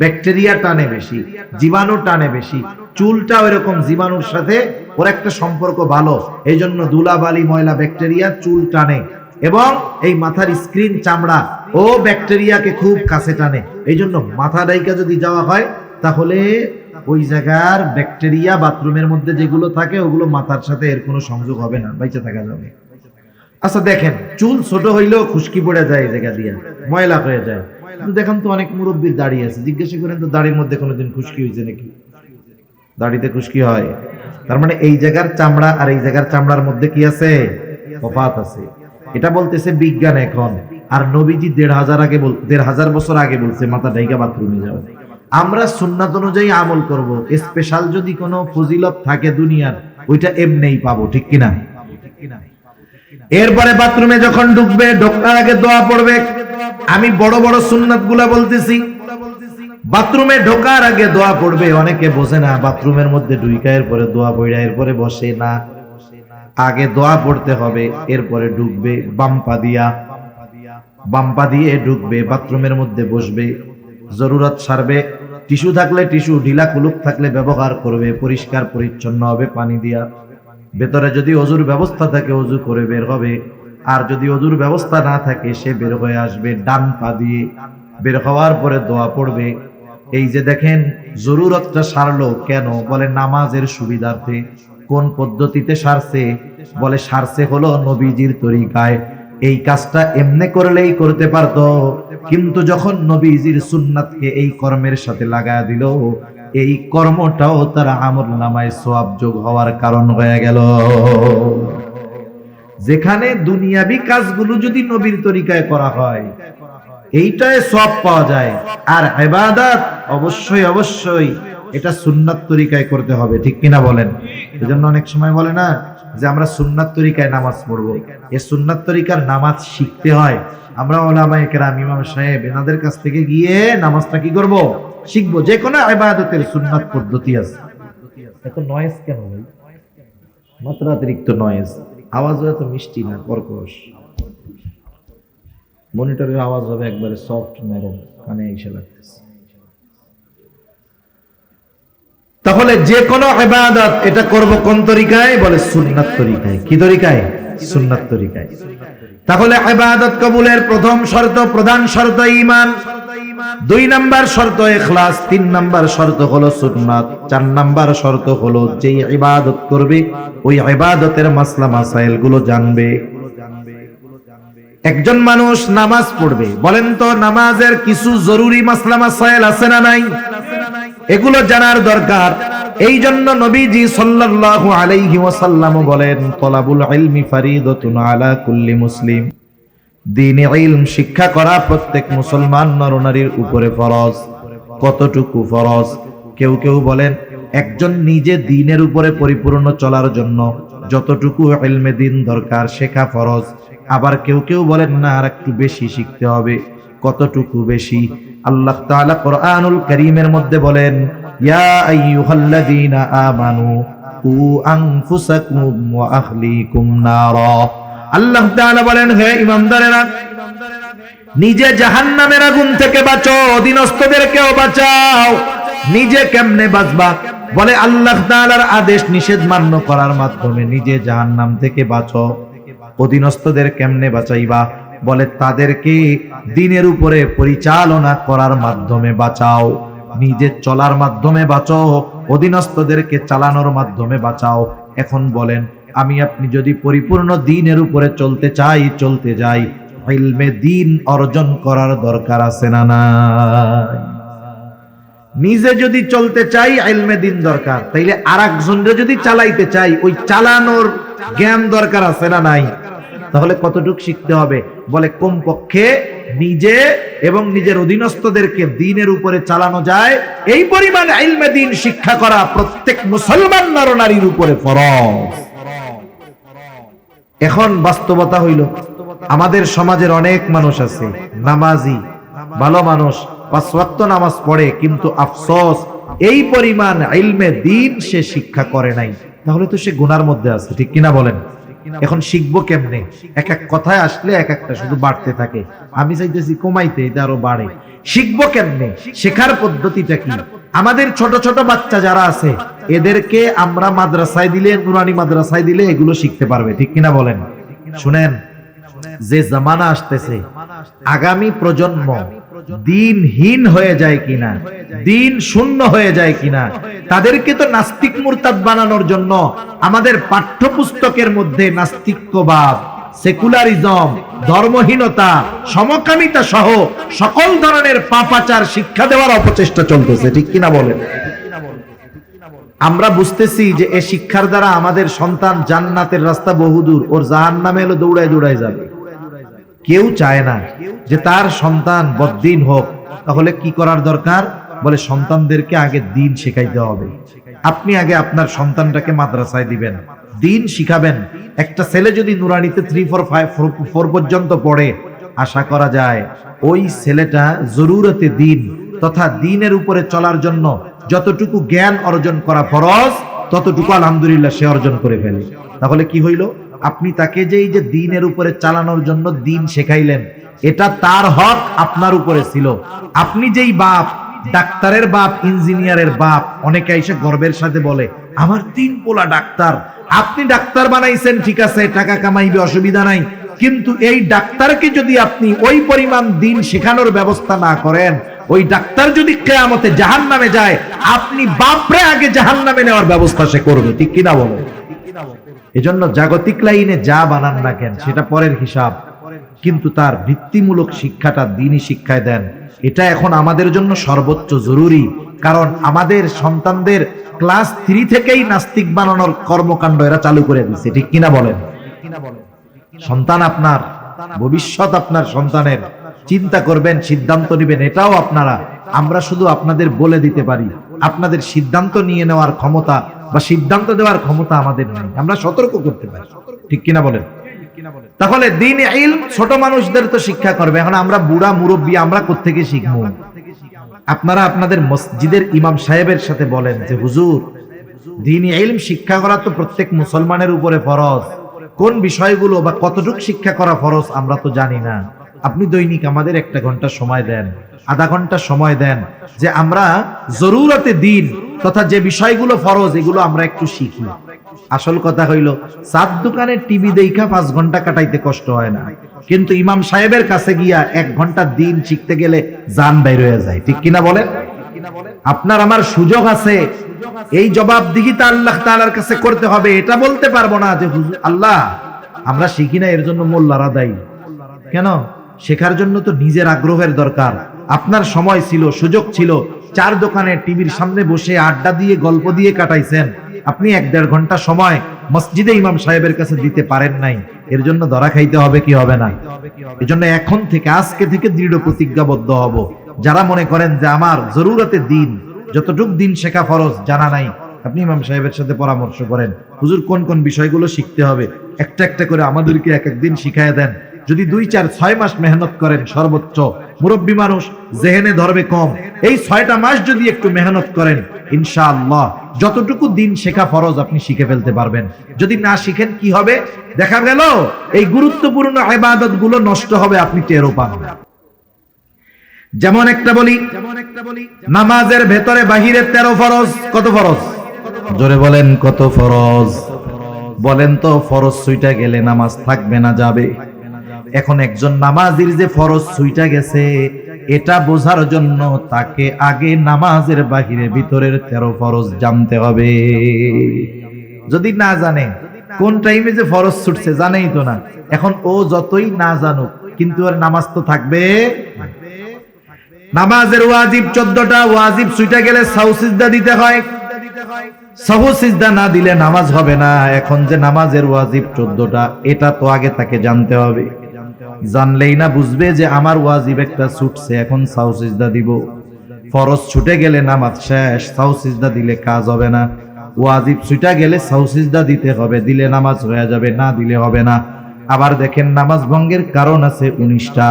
ব্যাকটেরিয়া টানে বেশি, জীবাণু টানে বেশি। চুলটা ওইরকম জীবাণুর সাথে ওর একটা সম্পর্ক ভালো, এই জন্য ধুলাবালি ময়লা ব্যাকটেরিয়া চুল টানে, এবং এই মাথার স্ক্রিন চামড়া ও ব্যাকটেরিয়াকে খুব কাছে টানে। এই জন্য মাথা ডাইকা যদি যাওয়া হয় তাহলে ওই জায়গার ব্যাকটেরিয়া বাথরুমের মধ্যে যেগুলো থাকে ওগুলো মাথার সাথে এর কোনো সংযোগ হবে না, বাইচে থাকা যাবে। আচ্ছা দেখেন, চুল ছোট হইলেও খুশকি পড়ে যায়, এই জায়গা দিয়ে ময়লা হয়ে যায়। কিন্তু দেখেন তো অনেক মুরব্বীর দাড়ি আছে, জিজ্ঞাসা করেন তো দাড়ির মধ্যে কোনোদিন খুশকি হয়েছে নাকি? দাড়িতে খুশকি হয়, তার মানে এই জায়গার চামড়া আর এই জায়গার চামড়ার মধ্যে কি আছে? তফাৎ আছে। এটা বলতেছে বিজ্ঞান এখন। আর নবীজি ১৫০০ বছর আগে বলছে মাথা ঢাইকা বাথরুমে যাও। আমরা সুন্নাত অনুযায়ী আমল করব। স্পেশাল যদি কোনো ফজিলত থাকে দুনিয়ার, ওইটা এমনিই পাবো, ঠিক কিনা? এরপরে বাথরুমে যখন ঢুকবে, ঢোকার আগে দোয়া পড়বে। আমি বড় বড় সুন্নাত গুলা বলতেছি। বাথরুমে ঢোকার আগে দোয়া পড়বে। অনেকে বোঝে না, বাথরুমের মধ্যে ঢুইকা এরপরে দোয়া পড়া এরপরে বসে না। আগে দোয়া পড়তে হবে, এরপরে ঢুকবে। বাম্পা দিয়ে ঢুকবে, বাথরুমের মধ্যে বসবে, জরুরত সারবে। টিস্যু থাকলে টিস্যু, ঢিলা কুলুপ থাকলে ব্যবহার করবে, পরিষ্কার পরিচ্ছন্ন হবে পানি দিয়া। ভেতরে যদি অজুর ব্যবস্থা থাকে অজু করে বের হবে, আর যদি অজুর ব্যবস্থা না থাকে সে বের হয়ে আসবে ডান পা দিয়ে। বের হওয়ার পরে দোয়া পড়বে। এই যে দেখেন জরুরতটা সারলো কেন? বলে নামাজের সুবিধার্থে। কোন পদ্ধতিতে সারছে? বলে সারছে হলো নবীজির তরিকায়। এই কাজটা এমনি করলেই করতে পারতো, কিন্তু যখন নবীজির সুন্নাতকে এই কর্মের সাথে লাগায় দিল, এই কর্মটাও তার আমলনামায় সওয়াব যোগ হওয়ার কারণ হয়ে গেল। যেখানে দুনিয়াবি কাজগুলো যদি নবীর তরিকায় করা হয়, এইটায় সওয়াব পাওয়া যায়। আর ইবাদত অবশ্যই অবশ্যই এটা সুন্নাত তরিকায় করতে হবে, ঠিক কিনা বলেন? এজন্য অনেক সময় বলে না যে আমরা সুন্নাত তরিকায় নামাজ পড়বো। এই সুন্নাত তরিকার নামাজ শিখতে হয়। আমরা উলামায়ে কেরাম, ইমাম সাহেব, এনাদের কাছ থেকে গিয়ে নামাজটা কি করব? শিখবো। যে কোনো ইবাদতের সুন্নাত পদ্ধতি আছে। এত নয়েজ কেন ভাই? মাত্রাতিরিক্ত নয়েজ। আওয়াজও এত মিষ্টি না, কর্কশ। মনিটরের আওয়াজ হবে একবারে সফট, নরম, কানে এসে লাগতেছে। তাহলে যে কোনো ইবাদত এটা করব কোন তরিকায়? বলে সুন্নাত তরিকায়। কি তরিকায়? সুন্নাত তরিকায়। তাহলে ইবাদত কবুলের প্রথম শর্ত, প্রধান শর্ত ঈমান, 2 নাম্বার শর্ত ইখলাস, 3 নাম্বার শর্ত হলো সুন্নাত, 4 নাম্বার শর্ত হলো যেই ইবাদত করবে ওই ইবাদতের মাসলা মাসাইল গুলো জানবে। একজন মানুষ নামাজ পড়বে, বলেন তো নামাজের কিছু জরুরি মাসলা মাসাইল আছে না নাই? এগুলো জানার দরকার। এই জন্য নবীজি সাল্লাল্লাহু আলাইহি ওয়াসাল্লাম বলেন, তলাবুল ইলমি ফারিদাতুন আলা কুল্লি মুসলিম। দ্বীনি ইলম শিক্ষা করা প্রত্যেক মুসলমান নরনারীর উপরে ফরজ। কতটুকু ফরজ? কেউ কেউ বলেন একজন নিজে দ্বীনের উপরে পরিপূর্ণ চলার জন্য যতটুকু ইলমে দ্বীন দরকার শেখা ফরজ। আবার কেউ কেউ বলেন না, আর একটু বেশি শিখতে হবে। কতটুকু বেশি? আল্লাহ তাআলা কোরআনুল কারীমের মধ্যে বলেন, ইয়া আইয়ুহাল্লাযীনা আমানু কু আনফুসাকুম ওয়া আহলিকুম নারা। আল্লাহ তাআলা বলেন, হে ঈমানদারেরা, নিজে জাহান্নামের আগুন থেকে বাঁচো, অধীনস্থদেরকেও বাঁচাও। নিজে কেমনে বাঁচবা? বলে আল্লাহ তাআলার আদেশ নিষেধ মান্য করার মাধ্যমে নিজে জাহান্নাম থেকে বাঁচো। অধীনস্থদের কেমনে বাঁচাইবা? বলে তাদেরকে দ্বীনের উপরে পরিচালনা করার মাধ্যমে বাঁচাও। নিজে চলার মাধ্যমে বাঁচো, অধীনস্থদেরকে চালানোর মাধ্যমে বাঁচাও। এখন বলেন, আমি আপনি যদি পরিপূর্ণ দ্বীনের উপরে চলতে যাই, ইলমে দ্বীন অর্জন করার দরকার আছে না নাই? নিজে যদি চলতে চাই ইলমে দ্বীন দরকার, তাইলে আরেকজনকে যদি চালাইতে চাই ওই চালানোর জ্ঞান দরকার আছে না নাই? তাহলে কতটুকু শিখতে হবে? বলে কমপক্ষে নিজে এবং নিজের অধীনস্থদেরকে দ্বীনের উপরে চালানো যায় এই পরিমাণ ইলমে দ্বীন শিক্ষা করা প্রত্যেক মুসলমান নরনারীর উপরে ফরজ। এখন বাস্তবতা হইল, আমাদের সমাজের অনেক মানুষ আছে নামাজি, ভালো মানুষ, 5 ওয়াক্ত নামাজ পড়ে, কিন্তু আফসোস এই পরিমাণ ইলমে দ্বীন সে শিক্ষা করে নাই। তাহলে তো সে গুনার মধ্যে আছে, ঠিক কিনা বলেন? এখন শিখবো কেমনে? এক এক কথায় আসলে এক একটা শুধু বাড়তে থাকে। আমি চাইতেছি কমাইতে, এটা আরো বাড়ে। শিখবো কেমনে? শেখার পদ্ধতিটা কি? আমাদের ছোট ছোট বাচ্চা যারা আছে এদেরকে আমরা মাদ্রাসায় দিলে, নুরানি মাদ্রাসায় দিলে এগুলো শিখতে পারবে, ঠিক কিনা বলেন? শুনেন, যে জামানা আসতেছে, আগামী প্রজন্ম দ্বীনহীন হয়ে যায় কিনা, দ্বীন শূন্য হয়ে যায় কিনা, তাদেরকে তো নাস্তিক মুরতাদ বানানোর জন্য আমাদের পাঠ্যপুস্তকের মধ্যে নাস্তিক্যবাদ, সেকুলারিজম, ধর্মহীনতা, সমকামিতা সহ সকল ধরনের পাপাচার শিক্ষা দেওয়ার অপচেষ্টা চলতেছে, ঠিক কিনা বলেন? আমরা বুঝতেছি যে এই শিক্ষার দ্বারা আমাদের সন্তান জান্নাতের রাস্তা বহুদূর, ওর জাহান্নামে এলো দৌড়ায় যাবে। কেউ চায় না যে তার সন্তান বদ্দিন হোক। তাহলে কি করার দরকার? বলে সন্তানদেরকে আগে দ্বীন শেখাইতে হবে। আপনি আগে আপনার সন্তানটাকে মাদ্রাসায় দিবেন, দ্বীন শিখাবেন। একটা ছেলে যদি নুরানিতে 3, 4 পর্যন্ত পড়ে, আশা করা যায় ওই ছেলেটা জরুরতে দ্বীন তথা দ্বীনের উপরে চলার জন্য যতটুকু জ্ঞান অর্জন করা ফরজ, ততটুকু আলহামদুলিল্লাহ সে অর্জন করে ফেলে। তাহলে কি হইল? আপনি তাকে যে এই যে দ্বীনের উপরে চালানোর জন্য দ্বীন শেখাইলেন, এটা তার হক আপনার উপরে ছিল। আপনি যেই বাপ, ডাক্তারের বাপ, ইঞ্জিনিয়ারের বাপ, অনেকে এসে গর্বের সাথে বলে আমার 3 পোলা ডাক্তার। আপনি ডাক্তার বানাইছেন, ঠিক আছে, টাকা কামাইবে, অসুবিধা নাই, কিন্তু এই ডাক্তারকে যদি আপনি ওই পরিমাণ দ্বীন শেখানোর ব্যবস্থা না করেন, ওই ডাক্তার যদি কিয়ামতে জাহান্নামে যায়, আপনি বাপরে আগে জাহান্নামে নেওয়ার ব্যবস্থা সে করবে, ঠিক কিনা বলে? এজন্য জাগতিক লাইনে যা বানান না কেন সেটা পরের হিসাব, কিন্তু তার ভিত্তিমূলক শিক্ষাটা দ্বীনি শিক্ষায় দেন। এটা এখন আমাদের জন্য সর্বোচ্চ জরুরি, কারণ আমাদের সন্তানদের ক্লাস 3 থেকেই নাস্তিক বানানোর কর্মকাণ্ড এরা চালু করে দিচ্ছে, ঠিক কিনা বলেন? সন্তান আপনার, ভবিষ্যৎ আপনার সন্তানের, চিন্তা করবেন, সিদ্ধান্ত নেবেন, এটাও আপনারা। আমরা শুধু আপনাদের বলে দিতে পারি, আপনাদের সিদ্ধান্ত নিয়ে নেওয়ার ক্ষমতা বা সিদ্ধান্ত দেওয়ার ক্ষমতা আমাদের নেই। আমরা সতর্ক করতে পারি, ঠিক কিনা বলেন? তাহলে দ্বীন ইলম ছোট মানুষদের তো শিক্ষা করবে। এখন আমরা বুড়া মুরব্বী, আমরা কোত্থেকে শিখবো? আপনারা আপনাদের মসজিদের ইমাম সাহেবের সাথে বলেন যে হুজুর, দ্বীন ইলম শিক্ষা করা তো প্রত্যেক মুসলমানের উপরে ফরজ। কোন বিষয়গুলো বা কতটুকু শিক্ষা করা ফরজ আমরা তো জানি না। আপনি দৈনিক আমাদের 1 ঘন্টা সময় দেন, আধা ঘন্টা সময় দেন, যে আমরা জরুরতে দ্বীন তথা যে বিষয়গুলো ফরজ এগুলো আমরা একটু শিখি। আসল কথা হইল, 7 দোকানে টিভি দেখা 5 ঘন্টা কাটাইতে কষ্ট হয় না, কিন্তু ইমাম সাহেবের কাছে গিয়া 1 ঘন্টা দ্বীন শিখতে গেলে জান বের হয়ে যায়, ঠিক কিনা বলেন? আপনার আমার সুযোগ আছে, এই জবাবদিহিতা আল্লাহ তাআলার কাছে করতে হবে। এটা বলতে পারবো না যে হুজুর আল্লাহ আমরা শিখি না, এর জন্য মোল্লারা দায়ী। কেন? শেখার জন্য তো নিজের আগ্রহের দরকার। আপনার সময় ছিল, সুযোগ ছিল, 4 দোকানে টিভির সামনে বসে আড্ডা দিয়ে গল্প দিয়ে কাটাইছেন, আপনি 1-1.5 ঘন্টা সময় মসজিদে ইমাম সাহেবের কাছে দিতে পারেন নাই, এর জন্য ধরা খাইতে হবে কি হবে না? এজন্য এখন থেকে, আজকে থেকে দৃঢ় প্রতিজ্ঞাবদ্ধ হব। যারা মনে করেন যে আমার জরুরতে দ্বীন, যতটুকু দ্বীন শেখা ফরজ জানা নাই, আপনি ইমাম সাহেবের সাথে পরামর্শ করেন, হুজুর কোন কোন বিষয়গুলো শিখতে হবে, একটা একটা করে আমাদেরকে এক এক দিন শিখায় দেন। যদি 2, 4, 6 মাস মেহনত করেন, সর্বোচ্চ মুরব্বী মানুষ জেহেনে ধরবে কম, এই 6টা মাস যদি একটু মেহনত করেন, ইনশাআল্লাহ যতটুকু দ্বীন শেখা ফরজ আপনি শিখে ফেলতে পারবেন। যদি না শিখেন কি হবে? দেখা গেল এই গুরুত্বপূর্ণ ইবাদত গুলো নষ্ট হবে, আপনি টেরও পাবেন না। যেমন একটা বলি, নামাজের ভেতরে বাহিরে 13 ফরজ। কত ফরজ? জোরে বলেন, কত ফরজ? বলেন তো, ফরজ ছুইটা গেলে নামাজ থাকবে না যাবে? এখন একজন নামাজির যে ফরজ ছুইটা গেছে, এটা বোঝার জন্য তাকে আগে নামাজের বাহিরে ভিতরের 13 ফরজ জানতে হবে। যদি না জানে কোন টাইমে যে ফরজ ছুটছে জানেই তো না, এখন ও যতই না জানুক কিন্তু আর নামাজ তো থাকবে। নামাজের ওয়াজিব 14টা, ওয়াজিব ছুটে গেলে সাহু সিজদা দিতে হয়। সাহু সিজদা না দিলে নামাজ হবে না। এখন যে নামাজের ওয়াজিব 14টা, এটা তো আগে তাকে জানতে হবে। জানলেই না বুঝবে যে আমার ওয়াজিব একটা ছুটছে, এখন সাহু সিজদা দিব। ফরজ ছুটে গেলে নামাজ শেষ, সাহু সিজদা দিলে কাজ হবে না। ওয়াজিব ছুটে গেলে সাহু সিজদা দিতে হবে, দিলে নামাজ হয়ে যাবে, না দিলে হবে না। আবার দেখেন নামাজ ভঙ্গের কারণ আছে 19টা,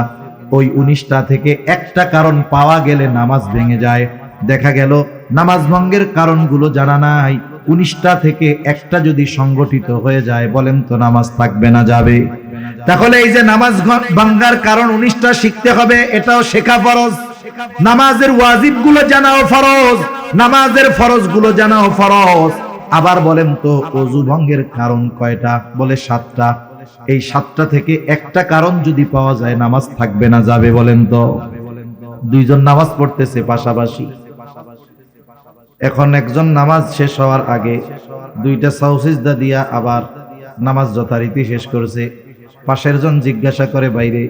ওই 19টা থেকে একটা কারণ পাওয়া গেলে নামাজ ভেঙে যায়। দেখা গেল নামাজ ভঙ্গের কারণগুলো জানা নাই, 19টা থেকে একটা যদি সংগঠিত হয়ে যায়, বলেন তো নামাজ থাকবে না যাবে? তাহলে এই যে নামাজ ভাঙ্গার কারণ 19টা শিখতে হবে, এটাও শেখা ফরজ। নামাজের ওয়াজিব গুলো জানাও ফরজ, নামাজের ফরজ গুলো জানাও ফরজ। আবার বলেন তো ওযু ভঙ্গের কারণ কয়টা? বলে 7টা। এই 7টা থেকে একটা কারণ যদি পাওয়া যায়, নামাজ থাকবে না যাবে? বলেন তো। দুইজন নামাজ পড়তেছে পাশাপাশি, এখন একজন নামাজ শেষ হওয়ার আগে 2টা সাহু সিজদা দিয়া আবার নামাজ যথারীতি শেষ করেছে। পাশের জন জিজ্ঞাসা করে, বাইরে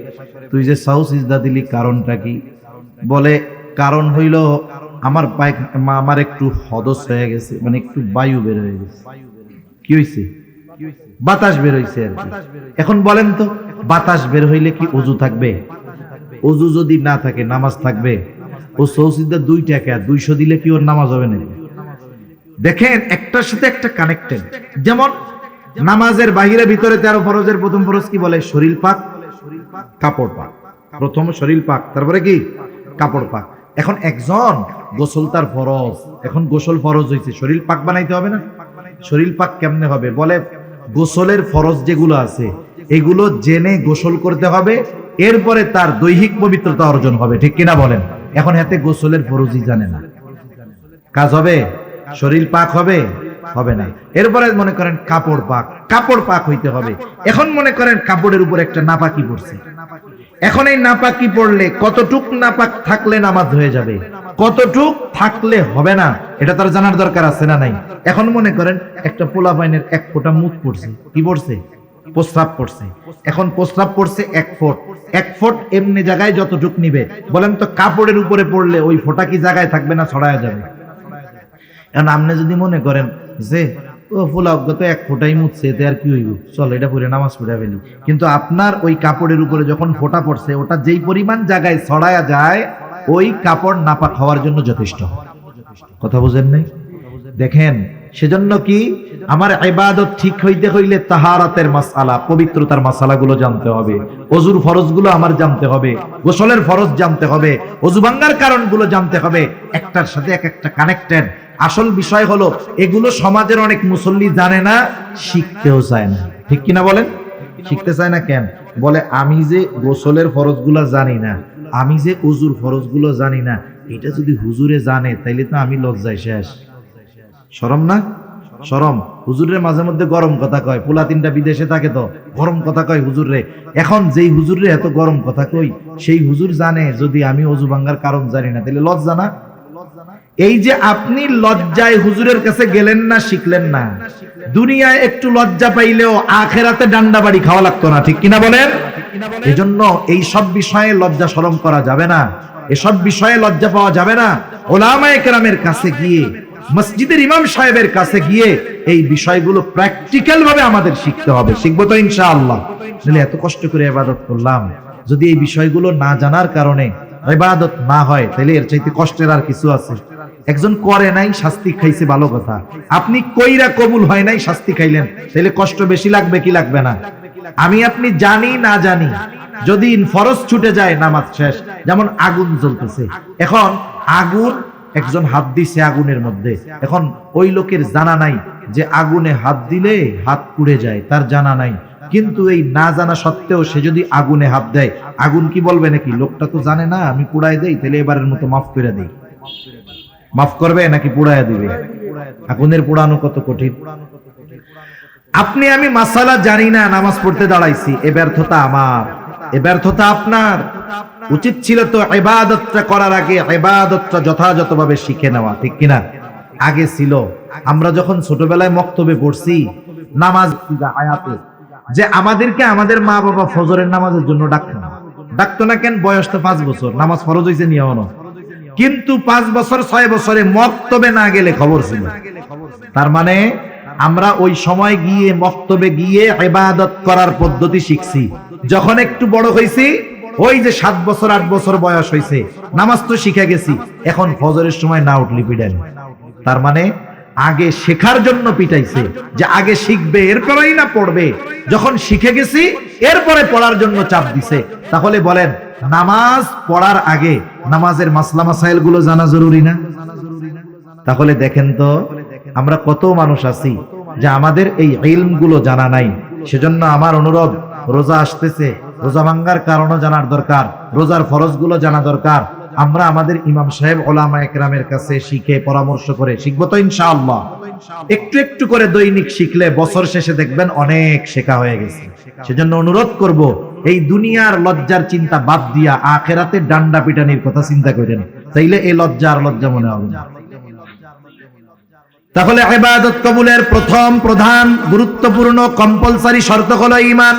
তুই যে সাহু সিজদা দিলি কারণটা কি? বলে কারণ হইল আমার একটু হদস হয়ে গেছে, মানে একটু বায়ু বের হয়ে গেছে। কি হইছে? বাতাস বের হইছে আর কি। এখন বলেন তো বাতাস বের হইলে কি ওযু থাকবে? ওযু যদি না থাকে নামাজ থাকবে? ও সাহু সিজদা 2টা কে 200 দিলে কি ওর নামাজ হবে না? দেখেন একটার সাথে একটা কানেক্টেড। যেমন নামাজের বাহিরে ভিতরে 13 ফরজের প্রথম ফরজ কি বলে? শরীর পাক, কাপড় পাক। প্রথম শরীর পাক, তারপরে কি? কাপড় পাক। এখন একজন গোসল তার ফরজ, এখন গোসল ফরজ হইছে, শরীর পাক বানাইতে হবে না? শরীর পাক কেমনে হবে? বলে গোসলের ফরজ যেগুলো আছে এগুলো জেনে গোসল করতে হবে, এরপরে তার দৈহিক পবিত্রতা অর্জন হবে। ঠিক কিনা বলেন? এখন হাতে গোসলের ফরজই জানে না, কাজ হবে? শরীর পাক হবে? হবে না। এরপরে মনে করেন কাপড় পাক, কাপড় পাক হইতে হবে। এখন মনে করেন কাপড়ের উপর একটা নাপাকি পড়ছে, এখন এই নাপাকি পড়লে কতটুক নাপাক থাকলে নামাজ হয়ে যাবে, কতটুক থাকলে হবে না, এটা তার জানার দরকার আছে না নাই? এখন মনে করেন একটা পোলা পাইনের 1 ফোঁটা মুখ পড়ছে, কি পড়ছে? প্রস্রাব পড়ছে। এখন প্রস্রাব পড়ছে 1 ফুট, 1 ফুট এমনি জায়গায় যতটুক নিবে, বলেন তো কাপড়ের উপরে পড়লে ওই ফোঁটা কি জায়গায় থাকবে না ছড়ায়া যাবে? এখন আপনি যদি মনে করেন যে ও ফুলা অজ্ঞত 1 ফোঁটাই মুছছে, এতে আর কি হইব, চল এটা পরে নামাজ পড়ে ফেলি, কিন্তু আপনার ওই কাপড়ের উপরে যখন ফোঁটা পড়ছে ওটা যেই পরিমাণ জায়গায় ছড়ায়া যায়, ওই কাপড় নাপাক হওয়ার জন্য যথেষ্ট। কথা বুঝেন নাই? দেখেন সেজন্য কি আমার ইবাদত ঠিক হইতে হইলে তাহারাতের মাসআলা, পবিত্রতার মাসআলাগুলো জানতে হবে, ওযুর ফরজগুলো আমার জানতে হবে, গোসলের ফরজ জানতে হবে, ওযু ভাঙার কারণগুলো জানতে হবে। একটার সাথে একটা কানেক্টেড। আসল বিষয় হলো এগুলো সমাজের অনেক মুসল্লি জানে না, শিখতেও চায় না। ঠিক কিনা বলেন? শিখতে চায় না কেন? বলে আমি যে গোসলের ফরজগুলো জানি না, আমি যে ওযুর ফরজগুলো জানি না, এটা যদি হুজুরে জানে তাইলে তো আমি লজ্জায় শেষ। শরম না? শরম। হুজুরের মাঝে মধ্যে গরম কথা কয়, পোলা 3টা বিদেশে থাকে তো গরম কথা কয় হুজুরে। এখন যেই হুজুরে এত গরম কথা কই, সেই হুজুর জানে যদি আমি ওযু ভাঙার কারণ জানি না, তাহলে লজ্জা না? এই যে আপনি লজ্জায় হুজুরের কাছে গেলেন না, শিখলেন না, দুনিয়ায় একটু লজ্জা পাইলেও আখেরাতে ডান্ডা বাড়ি খাওয়া লাগতো না। ঠিক কিনা বলেন? এজন্য এই সব বিষয়ে লজ্জা শরম করা যাবে না, এসব বিষয়ে লজ্জা পাওয়া যাবে না। ওলামায়ে কেরামের কাছে গিয়ে, মসজিদের ইমাম সাহেবের কাছে গিয়ে এই বিষয়গুলো প্র্যাকটিক্যাল ভাবে আমাদের শিখতে হবে। শিখবো তো ইনশাআল্লাহ। তাহলে এত কষ্ট করে ইবাদত করলাম, যদি এই বিষয়গুলো না জানার কারণে ইবাদত না হয়, তাহলে এর চাইতে কষ্টের আর কিছু আছে? একজন করে নাই, শাস্তি খাইছে, ভালো কথা। আপনি কইরা কবুল হয় নাই, শাস্তি খাইলেন, তাহলে কষ্ট বেশি লাগবে কি লাগবে না? আমি আপনি জানি না জানি, যদি ফরজ ছুটে যায় নামাজ শেষ। যেমন আগুন জ্বলতেছে, এখন আগুন, একজন হাত দিছে আগুনের মধ্যে, এখন ওই লোকের জানা নাই যে আগুনে হাত দিলে হাত পুড়ে যায়, তার জানা নাই। কিন্তু এই না জানা সত্ত্বেও সে যদি আগুনে হাত দেয়, আগুন কি বলবে নাকি লোকটা তো জানে না, আমি পুড়ায় দেই, তাহলে এবারের মতো মাফ করে দেই? মাফ করবে নাকি পুড়ায় দিবে? আগুনের পোড়ানো কত কঠিন। আপনি আমি মাসালা জানি না, নামাজ পড়তে দাঁড়াইছি, এ ব্যর্থতা আমার, এ ব্যর্থতা আপনার। উচিত ছিল তো ইবাদতটা করার আগে ইবাদতটা যথাযথভাবে শিখে নেওয়া, ঠিক কিনা? আগে ছিল, আমরা যখন ছোটবেলায় মক্তবে পড়ছি নামাজ আয়াতে, যে আমাদেরকে আমাদের মা বাবা ফজরের নামাজের জন্য ডাকতো না কেন? বয়স তো 5 বছর, নামাজ ফরজ হইছে নিয়ে হলো, কিন্তু 5 বছর 6 বছরে মক্তবে না গেলে খবর ছিল। তার মানে আমরা ওই সময় গিয়ে মক্তবে গিয়ে ইবাদত করার পদ্ধতি শিখছি। যখন একটু বড় হইছি, ওই যে 7 বছর 8 বছর বয়স হইছে, নামাজ তো শিখে গেছি, এখন ফজরের সময় না উঠলি পিটাই। তার মানে আগে শেখার জন্য পিটাইছে, যে আগে শিখবে এরপরেই না পড়বে। যখন শিখে গেছি এরপরে পড়ার জন্য চাপ দিছে। তাহলে বলেন, নামাজ পড়ার আগে নামাজের মাসলা মাসাইল গুলো জানা জরুরি না? তাহলে দেখেন তো আমরা কত মানুষ আছি যে আমাদের এই ইলম গুলো জানা নাই। সেজন্য আমার অনুরোধ, রোজা আসতেছে, রোজা ভাঙ্গার কারণও জানার দরকার, রোজার ফরজ গুলো জানা দরকার। আমরা আমাদের ইমাম সাহেব ওলামা একরামের কাছে শিখে পরামর্শ করে শিখবো তো ইনশাআল্লাহ। একটু একটু করে দৈনিক শিখলে বছর শেষে দেখবেন অনেক শেখা হয়ে গেছে। সেজন্য অনুরোধ করব, এই দুনিয়ার লজ্জার চিন্তা বাদ দিয়া আখেরাতের ডান্ডা পিটানির কথা চিন্তা করেন, তাইলে এই লজ্জা আর লজ্জা মনে হবে না। তাহলে ইবাদত কবুলের প্রথম প্রধান গুরুত্বপূর্ণ কম্পালসারি শর্ত হলো ঈমান।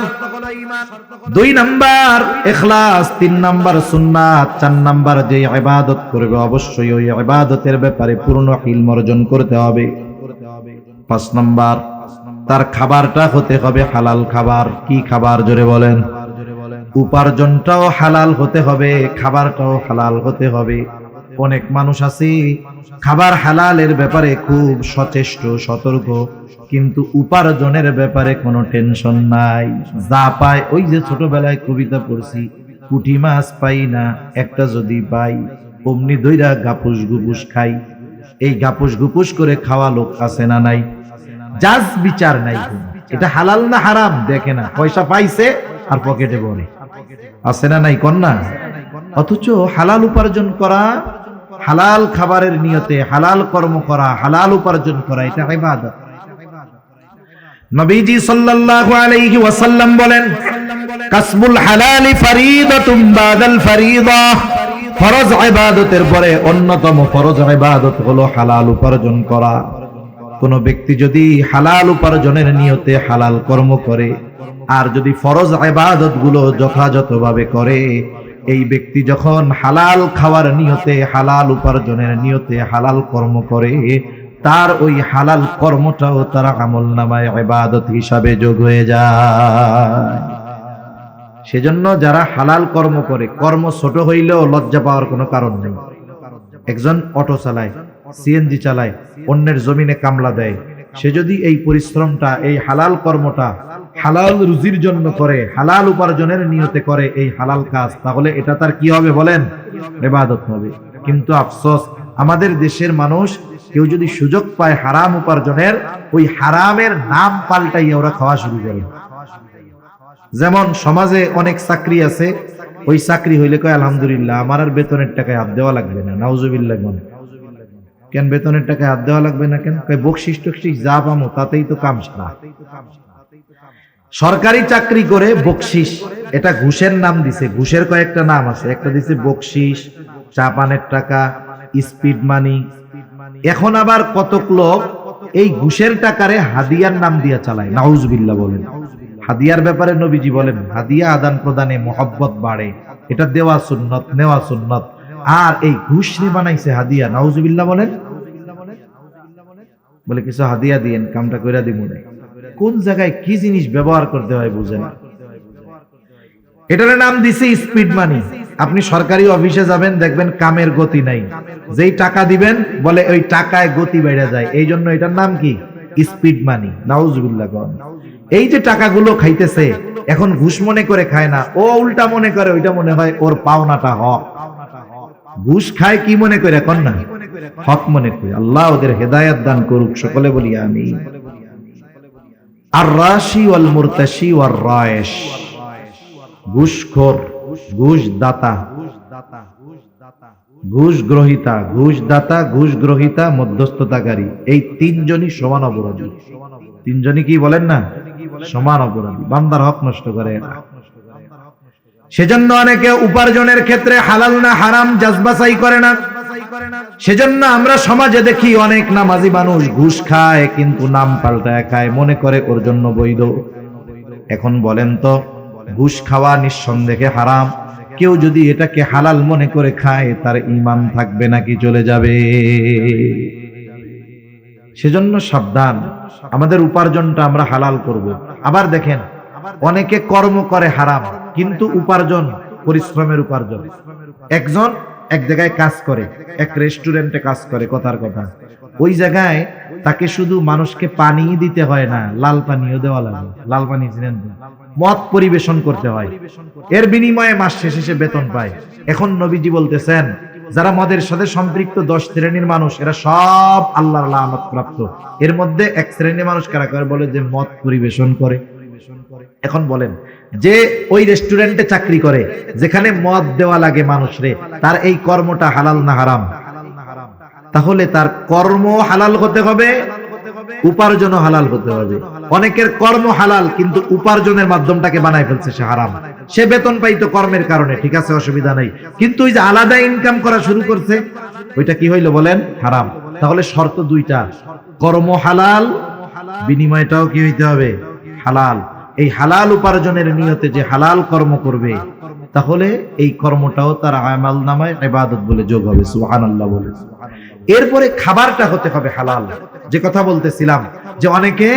2 নাম্বার ইখলাস, 3 নাম্বার সুন্নাত, 4 নাম্বার যে ইবাদত করবে অবশ্যই ওই ইবাদতের ব্যাপারে পূর্ণ ইলম অর্জন করতে হবে। 5 নাম্বার তার খাবারটা হতে হবে হালাল খাবার। কি খাবার? জোরে বলেন। উপার্জনটাও হালাল হতে হবে, খাবারটাও হালাল হতে হবে। অনেক মানুষ আছে খাবার হালালের ব্যাপারে খুব সচেষ্ট সতর্ক, কিন্তু উপার্জনের ব্যাপারে কোনো টেনশন নাই। যা পায়, ওই যে ছোটবেলায় কবিতা পড়ছি, পুঁটি মাছ পাই না একটা যদি পাই, অমনি দইরা গাপুস গুপুস খাই। এই গাপুস গুপুস করে খাওয়া লোক আছে না নাই? জাজ বিচার নাই, এটা হালাল না হারাম দেখে না, পয়সা পাইছে আর পকেটে ভরে, আছে না নাই কন্যা? অথচ হালাল উপার্জন করা, হালাল খাবারের নিয়তে হালাল কর্ম করা, হালাল উপার্জন করা, এটা ইবাদত। নবীজি সাল্লাল্লাহু আলাইহি ওয়াসাল্লাম বলেন, কাসবুল হালালি ফরিদাতুম বাদাল ফরিদা। ফরজ ইবাদতের পরে অন্যতম ফরজ ইবাদত হলো হালাল উপার্জন করা। কোন ব্যক্তি যদি হালাল উপার্জনের নিয়তে হালাল কর্ম করে আর যদি ফরজ ইবাদত গুলো যথাযথভাবে করে, এই ব্যক্তি যখন হালাল খাওয়ার নিয়তে, হালাল উপার্জনের নিয়তে হালাল কর্ম করে, তার ওই হালাল কর্মটাও তার আমলনামায় ইবাদত হিসাবে যোগ হয়ে যায়। সেজন্য যারা হালাল কর্ম করে, কর্ম ছোট হইলেও লজ্জা পাওয়ার কোনো কারণ নেই। একজন অটো চালায়, সিএনজি চালায়, অন্যের জমিনে কামলা দেয়, সে যদি এই পরিশ্রমটা, এই হালাল কর্মটা হালাল রুজির জন্য করে, হালাল উপার্জনের নিয়তে করে এই হালাল কাজ, তাহলে এটা তার কি হবে বলেন? ইবাদত হবে। কিন্তু আফসোস, আমাদের দেশের মানুষ কেউ যদি সুযোগ পায় হারাম উপার্জনের, ওই হারামের নাম পাল্টাইয়া ওরা খাওয়া শুরু করে। যেমন সমাজে অনেক চাকরি আছে, ওই চাকরি হইলে কয় আলহামদুলিল্লাহ, আমার আর বেতনের টাকায় হাত দেওয়া লাগবে না। নাউজুবিল্লাহ। কেন বেতনের টাকায় হাত দেওয়া লাগবে না কেন? কয় বকশিস টকশিস যা পামো তাতেই তো কাম সারা। সরকারি চাকরি করে বকশিস, এটা ঘুষের নাম দিছে, ঘুষের কয়েকটা নাম আছে, একটা দিছে বকশিস, চা পানের টাকা, স্পিড মানি। এখন আবার কতক লোক এই ঘুষের টাকারে হাদিয়ার নাম দিয়া চালায়। নাউজুবিল্লাহ বলেন। হাদিয়ার ব্যাপারে নবীজি বলেন, হাদিয়া আদান প্রদানে মহব্বত বাড়ে, এটা দেওয়া সুন্নত, নেওয়া সুন্নত। আর এই ঘুষ নিয়ে বানাইছে হাদিয়া। নাউজুবিল্লাহ বলেন। বলে কিছু হাদিয়া দিয়েন, কামটা কইরা দিব না। কোন জায়গায় কি জিনিস ব্যবহার করতে হয় বুঝে না। এটার নাম দিছে স্পিড মানি। আপনি সরকারি অফিসে যাবেন, দেখবেন কামের গতি নাই, যেই টাকা দিবেন বলে ওই টাকায় গতি বেড়ে যায়, এই জন্য এটার নাম কি? স্পিড মানি। নাউজুবিল্লাহ। এই যে টাকাগুলো খাইতেছে, এখন ঘুষ মনে করে খায় না, ও উল্টা মনে করে ওইটা মনে হয় ওর পাওনাটা হক। ঘুষ খায় কি মনে করে? এখন না, হক মনে করে। আল্লাহ ওদের হেদায়েত দান করুক, সকলে বলি আমিন। আর রাশি ওয়াল মুরতাশি ওয়ার রায়েশ, ঘুষখোর, ঘুষ দাতা, ঘুষ গ্রহিতা, ঘুষ দাতা, ঘুষ গ্রহিতা, মধ্যস্থতাকারী, এই তিনজনই সমান অপরাধী। তিনজনই কি বলেন না? সমান অপরাধী। বান্দার হক নষ্ট করে এরা। সেজন্য অনেকে উপার্জনের ক্ষেত্রে হালাল না হারাম যাচাই করে না। সেজন্য আমরা সমাজে দেখি অনেক নামাজি মানুষ ঘুষ খায়, কিন্তু নাম পাল্টায় খায়, মনে করে ওর জন্য বৈধ। এখন বলেন তো, ঘুষ খাওয়া নিঃসন্দেহে হারাম, কেউ যদি এটাকে হালাল মনে করে খায় তার ঈমান থাকবে নাকি চলে যাবে? সেজন্য সাবধান, আমাদের উপার্জনটা আমরা হালাল করব। আবার দেখেন, অনেকে কর্ম করে হারাম, কিন্তু উপার্জন পরিশ্রমের উপার্জন। একজন এক জায়গায় কাজ করে, এক রেস্টুরেন্টে কাজ করে, কথার কথা, ওই জায়গায় তাকে শুধু মানুষকে পানি দিতে হয় না, লাল পানিও দেওয়া লাগে। লাল পানি চিনেন তো? মদ পরিবেশন করতে হয়, এর বিনিময়ে মাস শেষে সে বেতন পায়। এখন নবীজি বলতেছেন, যারা মদের সাথে সম্পৃক্ত 10 শ্রেণীর মানুষ, এরা সব আল্লাহর লানত প্রাপ্ত। এর মধ্যে এক শ্রেণীর মানুষ কারা কারা বলে যে মদ পরিবেশন করে। এখন বলেন, যে ওই রেস্টুরেন্টে চাকরি করে, যেখানে মদ দেওয়া লাগে মানুষরে, তার এই কর্মটা হালাল না হারাম? তাহলে তার কর্ম হালাল হতে হবে, উপার্জনও হালাল হতে হবে। অনেকের কর্ম হালাল, কিন্তু উপার্জনের মাধ্যমটাকে বানায় ফেলছে সে হারাম। সে বেতন পাইতো কর্মের কারণে, ঠিক আছে, অসুবিধা নাই, কিন্তু ওই যে আলাদা ইনকাম করা শুরু করছে, ওইটা কি হইলো বলেন? হারাম। তাহলে শর্ত দুইটা, কর্ম হালাল, বিনিময়টাও কি হইতে হবে? হালাল। এই হালাল উপার্জনের নিয়তে যে হালাল কর্ম করবে, তাহলে এই কর্মটাও তার আমাল নামায় ইবাদত বলে যোগ হবে। সুবহানাল্লাহ বলে। এরপরে খাবারটা হতে হবে হালাল। যে কথা বলতেছিলাম, যে অনেকে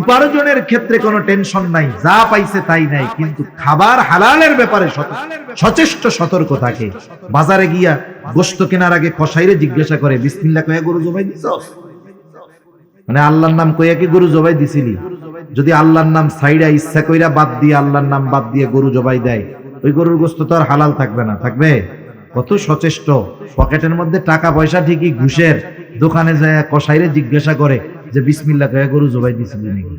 উপার্জনের ক্ষেত্রে কোনো টেনশন নাই, যা পাইছে তাই নাই, কিন্তু খাবার হালালের ব্যাপারে সচেষ্ট সতর্ক থাকে। বাজারে গিয়া গোশত কেনার আগে কসাইরে জিজ্ঞাসা করে, বিসমিল্লাহ কইয়া গরু জবাই দিছস? মানে আল্লাহর নাম কইয়া কি গরু জবাই দিছিলি? যদি আল্লাহর নাম সাইডা ইচ্ছা কইরা বাদ দিয়ে, আল্লাহর নাম বাদ দিয়ে গরু জবাই দেয়, ওই গরুর গোশত তো আর হালাল থাকবে না। থাকবে? কত সচেষ্ট। পকেটের মধ্যে টাকা পয়সা ঠিকই, ঘুষের দোকানে যায় কসাইরে জিজ্ঞাসা করে যে বিসমিল্লাহ কইয়া গরু জবাই দিছিলি নাকি?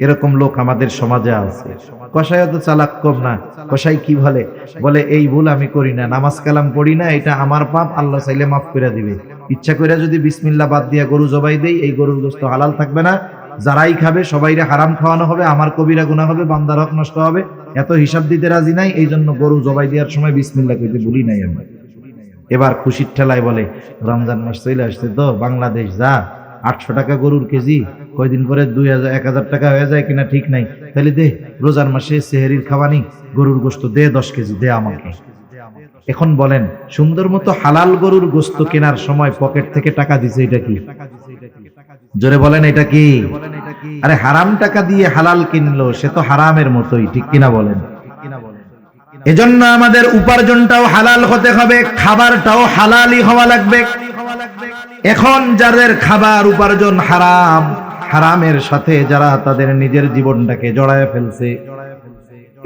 এরকম লোক আমাদের সমাজে আছে। কসাই তো চালাক কম না। কসাই কি বলে? বলে এই ভুল আমি করি না, নামাজ কালাম পড়ি না, এটা আমার পাপ, আল্লাহ চাইলে মাফ করে দিবে। ইচ্ছা করে যদি বিসমিল্লাহ বাদ দিয়া গরু জবাই দেই, এই গরুর গোশত হালাল থাকবে না, যারাই খাবে সবাইরে হারাম খাওয়ানো হবে, আমার কবিরা গুনাহ হবে, বান্দার হক নষ্ট হবে। এত হিসাব দিতে রাজি নাই, এই জন্য গরু জবাই দেওয়ার সময় বিসমিল্লাহ কইতে ভুলি নাই আমরা। এবার খুশির ঠেলায় বলে রমজান মাস চলে আসছে তো, বাংলাদেশ যা 800 টাকা গরুর কেজি, কয়দিন পরে 2000-1000 টাকা হয়ে যায় কিনা ঠিক নাই, তাহলে দে রোজার মাসে সেহরির খাওয়ানি গরুর গোশত দে 10 কেজি দে আমাকে। এখন বলেন, সুন্দর মতো হালাল গরুর গোশত কেনার সময় পকেট থেকে টাকা দিছে, এটা কি? জোরে বলেন, এটা কি? আরে হারাম টাকা দিয়ে হালাল কিনলো, সে তো হারামের মতোই, ঠিক কিনা বলেন? এজন্য আমাদের উপার্জনটাও হালাল হতে হবে, খাবারটাও হালালই হওয়া লাগবে। এখন যাদের খাবার উপার্জন হারাম, হারামের সাথে যারা তাদের নিজের জীবনটাকে জড়ায় ফেলছে,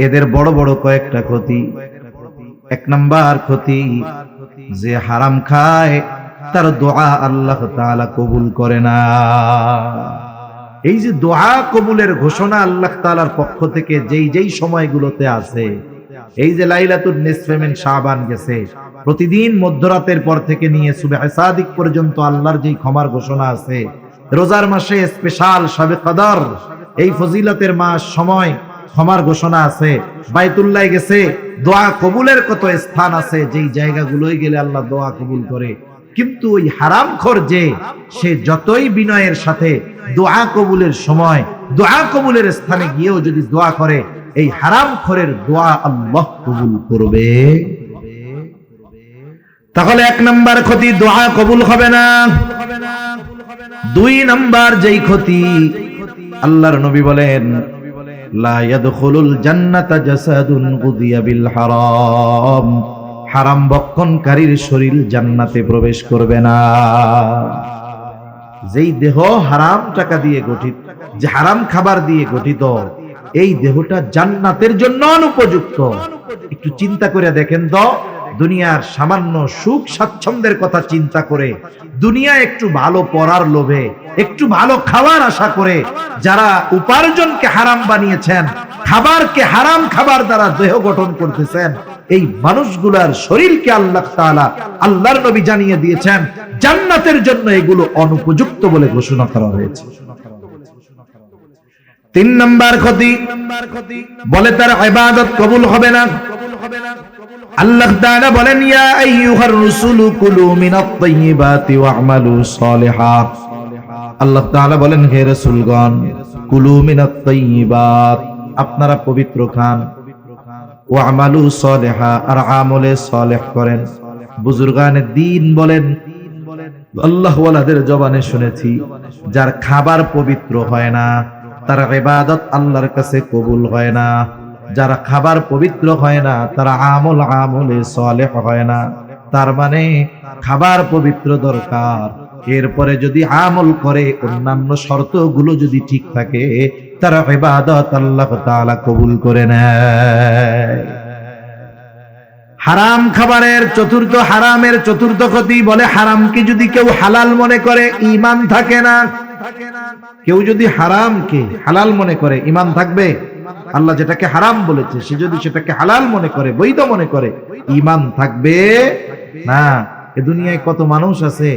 এদের বড় বড় কয়েকটা ক্ষতি। 1 নাম্বার ক্ষতি, যে হারাম খায় তার দোয়া আল্লাহ তাআলা কবুল করে না। এই যে দোয়া কবুলের ঘোষণা আল্লাহ তাআলার পক্ষ থেকে যেই যেই সময়গুলোতে আছে, এই যে লাইলাতুন নিসফে মিন শাবান গেছে, প্রতিদিন মধ্যরাতের পর থেকে নিয়ে সুবহে সাদিক পর্যন্ত আল্লাহর যেই ক্ষমার ঘোষণা আছে, রোজার মাসে স্পেশাল শবে কদর, এই ফজিলতের মাস, সময় ক্ষমার ঘোষণা আছে, বাইতুল্লাহ গেছে, দোয়া কবুলের কত স্থান আছে, যেই জায়গাগুলোই গেলে আল্লাহ দোয়া কবুল করে। কিন্তু ওই হারামখোর যে, সে যতই বিনয়ের সাথে দোয়া কবুলের সময়, দোয়া কবুলের স্থানে গিয়েও যদি দোয়া করে, এই হারামখোরের দোয়া আল্লাহ কবুল করবে। তাহলে 1 নাম্বার ক্ষতি, দোয়া কবুল হবে না। 2 নাম্বার যেই ক্ষতি, আল্লাহর নবী বলেন, লা ইয়াদখুলুল জান্নাতা জাসাদুন গুদিয়া বিল হারাম, হারাম ভক্ষণকারীর শরীর জান্নাতে প্রবেশ করবে না। যেই দেহ হারাম টাকা দিয়ে গঠিত, যে হারাম খাবার দিয়ে গঠিত, এই দেহটা জান্নাতের জন্য অনুপযুক্ত। একটু চিন্তা করে দেখেন তো, দুনিয়ার সামান্য সুখ স্বাচ্ছন্দ্যের কথা চিন্তা করে, দুনিয়া একটু ভালো পড়ার লোভে, একটু ভালো খাবার আশা করে যারা উপার্জনকে হারাম বানিয়েছেন, খাবারকে হারাম খাবার দ্বারা দেহ গঠন করতেছেন, এই মানুষগুলার শরীরকে আল্লাহ তাআলা, আল্লাহর নবী জানিয়ে দিয়েছেন, জান্নাতের জন্য এগুলো অনুপযুক্ত বলে ঘোষণা করা হয়েছে। তিন নাম্বার ক্ষতি, বলে তার ইবাদত কবুল হবে না। আল্লাহ তাআলা বলেন, ইয়া আইয়ুহার রাসূলু কুলু মিনাত তাইয়্যিবাতি ওয়া'মালু সালিহাত। আল্লাহ তাআলা বলেন, হে রাসূলগণ, কুলু মিনাত তাইয়্যিবাত, আপনারা পবিত্র খান, ওয়া'মালু সালিহা, আর আমলে সালেহ করেন। বুজুর্গানে দ্বীন বলেন, আল্লাহ ওয়ালাদের জবানে শুনেছি, যার খাবার পবিত্র হয় না তার ইবাদত আল্লাহর কাছে কবুল হয় না। যারা খাবার পবিত্র হয় না তার আমলে সালেহ হয় না। তার মানে খাবার পবিত্র দরকার, এরপরে যদি আমল করে অন্যান্য শর্তগুলো যদি ঠিক থাকে তার ইবাদত আল্লাহ তাআলা কবুল করে নেয়। হারাম খাবারের চতুর্থ, হারামের চতুর্থ ক্ষতি, বলে হারামকে যদি কেউ হালাল মনে করে ঈমান থাকে না। কেউ যদি হারামকে হালাল মনে করে ঈমান থাকবে? আল্লাহ যেটাকে হারাম বলেছে সে যদি সেটাকে হালাল মনে করে, বৈধ মনে করে, ঈমান থাকবে না। এ দুনিয়ায় কত মানুষ আছে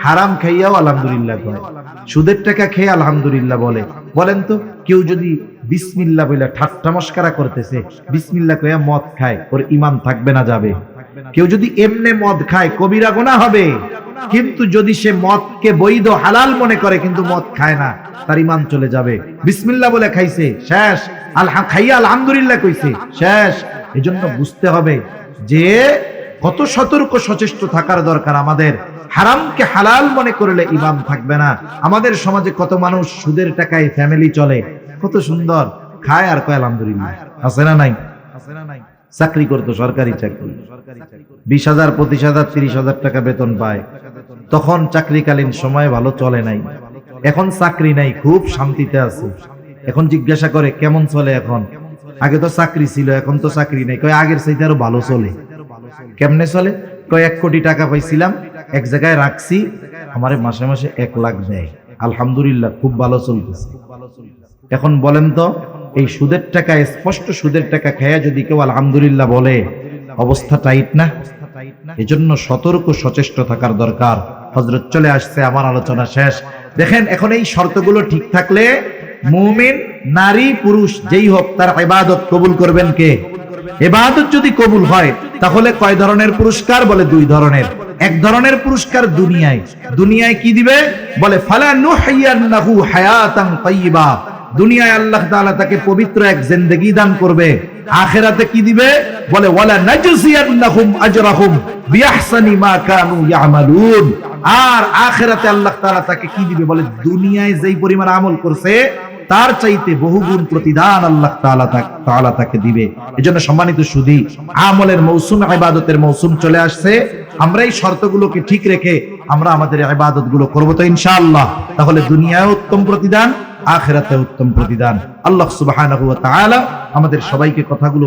হারাম খাইয়াও আলহামদুলিল্লাহ বলে, সুদের টাকা খেয়ে আলহামদুলিল্লাহ বলে। বলেন তো, কেউ যদি বিসমিল্লাহ বলে ঠাট্টা মশকরা করতেছে, বিসমিল্লাহ কইয়া মদ খায়, ওর ঈমান থাকবে না যাবে? কেউ যদি এমনে মদ খায় কবিরা গুনাহ হবে, কিন্তু যদি সে মদকে বৈধ হালাল মনে করে কিন্তু মদ খায় না, তার ঈমান চলে যাবে। বিসমিল্লাহ বলে খাইছে, শেষ। খাইয়া আলহামদুলিল্লাহ কইছে, শেষ। এজন্য বুঝতে হবে যে কত সতর্ক সচেষ্ট থাকার দরকার আমাদের। হারামকে হালাল মনে করলে ঈমান থাকবে না। আমাদের সমাজে কত মানুষ সুদের টাকায় ফ্যামিলি চলে, কত সুন্দর খায় আর কয় আলহামদুলিল্লাহ। আছে না নাই? চাকরি করতো, সরকারি চাকরি, 20,000, 25,000, 30,000 টাকা বেতন পায়। তখন চাকরিকালীন সময় ভালো চলে নাই, এখন চাকরি নাই, খুব শান্তিতে আছে। এখন জিজ্ঞাসা করে কেমন চলে এখন? আগে তো চাকরি ছিল, এখন তো চাকরি নাই। কয় আগের চাইতে আরো ভালো চলে। কেমনে চলে? কয় 1 কোটি টাকা পাইছিলাম, এক জায়গায় রাখছি, আমারে মাসে মাসে 1 লাখ দেয়, আলহামদুলিল্লাহ খুব ভালো চলতেছে। এখন বলেন তো, এই সুদের টাকা, স্পষ্ট সুদের টাকা খেয়ে যদি কেউ আলহামদুলিল্লাহ বলে, অবস্থা টাইট না? এজন্য সতর্ক সচেষ্ট থাকার দরকার। হযরত চলে আসছে, আমার আলোচনা শেষ। দেখেন, এখন এই শর্তগুলো ঠিক থাকলে মুমিন নারী পুরুষ যেই হোক তার ইবাদত কবুল করবেন কে? ইবাদত যদি কবুল হয় তাহলে কয় ধরনের পুরস্কার? বলে 2 ধরনের। এক ধরনের পুরস্কার দুনিয়ায়। দুনিয়ায় কি দিবে? বলে ফালা নুহইয়ান্নাহু হায়াতান তাইয়্যিবা, দুনিয়ায় আল্লাহ তাআলা তাকে পবিত্র এক জিন্দেগি দান করবে। আখিরাতে কি দিবে? বলে ওয়ালা নাজজিয়ান্নাহুম আজরাহুম বিআহসানি মা কানু ইয়ামালুন, আর আখিরাতে আল্লাহ তাআলা তাকে কি দিবে? বলে দুনিয়ায় যেই পরিমাণ আমল করছে তার চাইতে বহুগুণ প্রতিদান আল্লাহ তাআলা তাকে দিবে। এজন্য সম্মানিত সুধী, আমলের মৌসুম, ইবাদতের মৌসুম চলে আসছে। আমরা এই শর্তগুলোকে ঠিক রেখে আমরা আমাদের ইবাদতগুলো করব তো ইনশাআল্লাহ। তাহলে দুনিয়ায় উত্তম প্রতিদান, আখিরাতে উত্তম প্রতিদান। আল্লাহ সুবহানাহু ওয়া তাআলা আমাদের সবাইকে কথাগুলো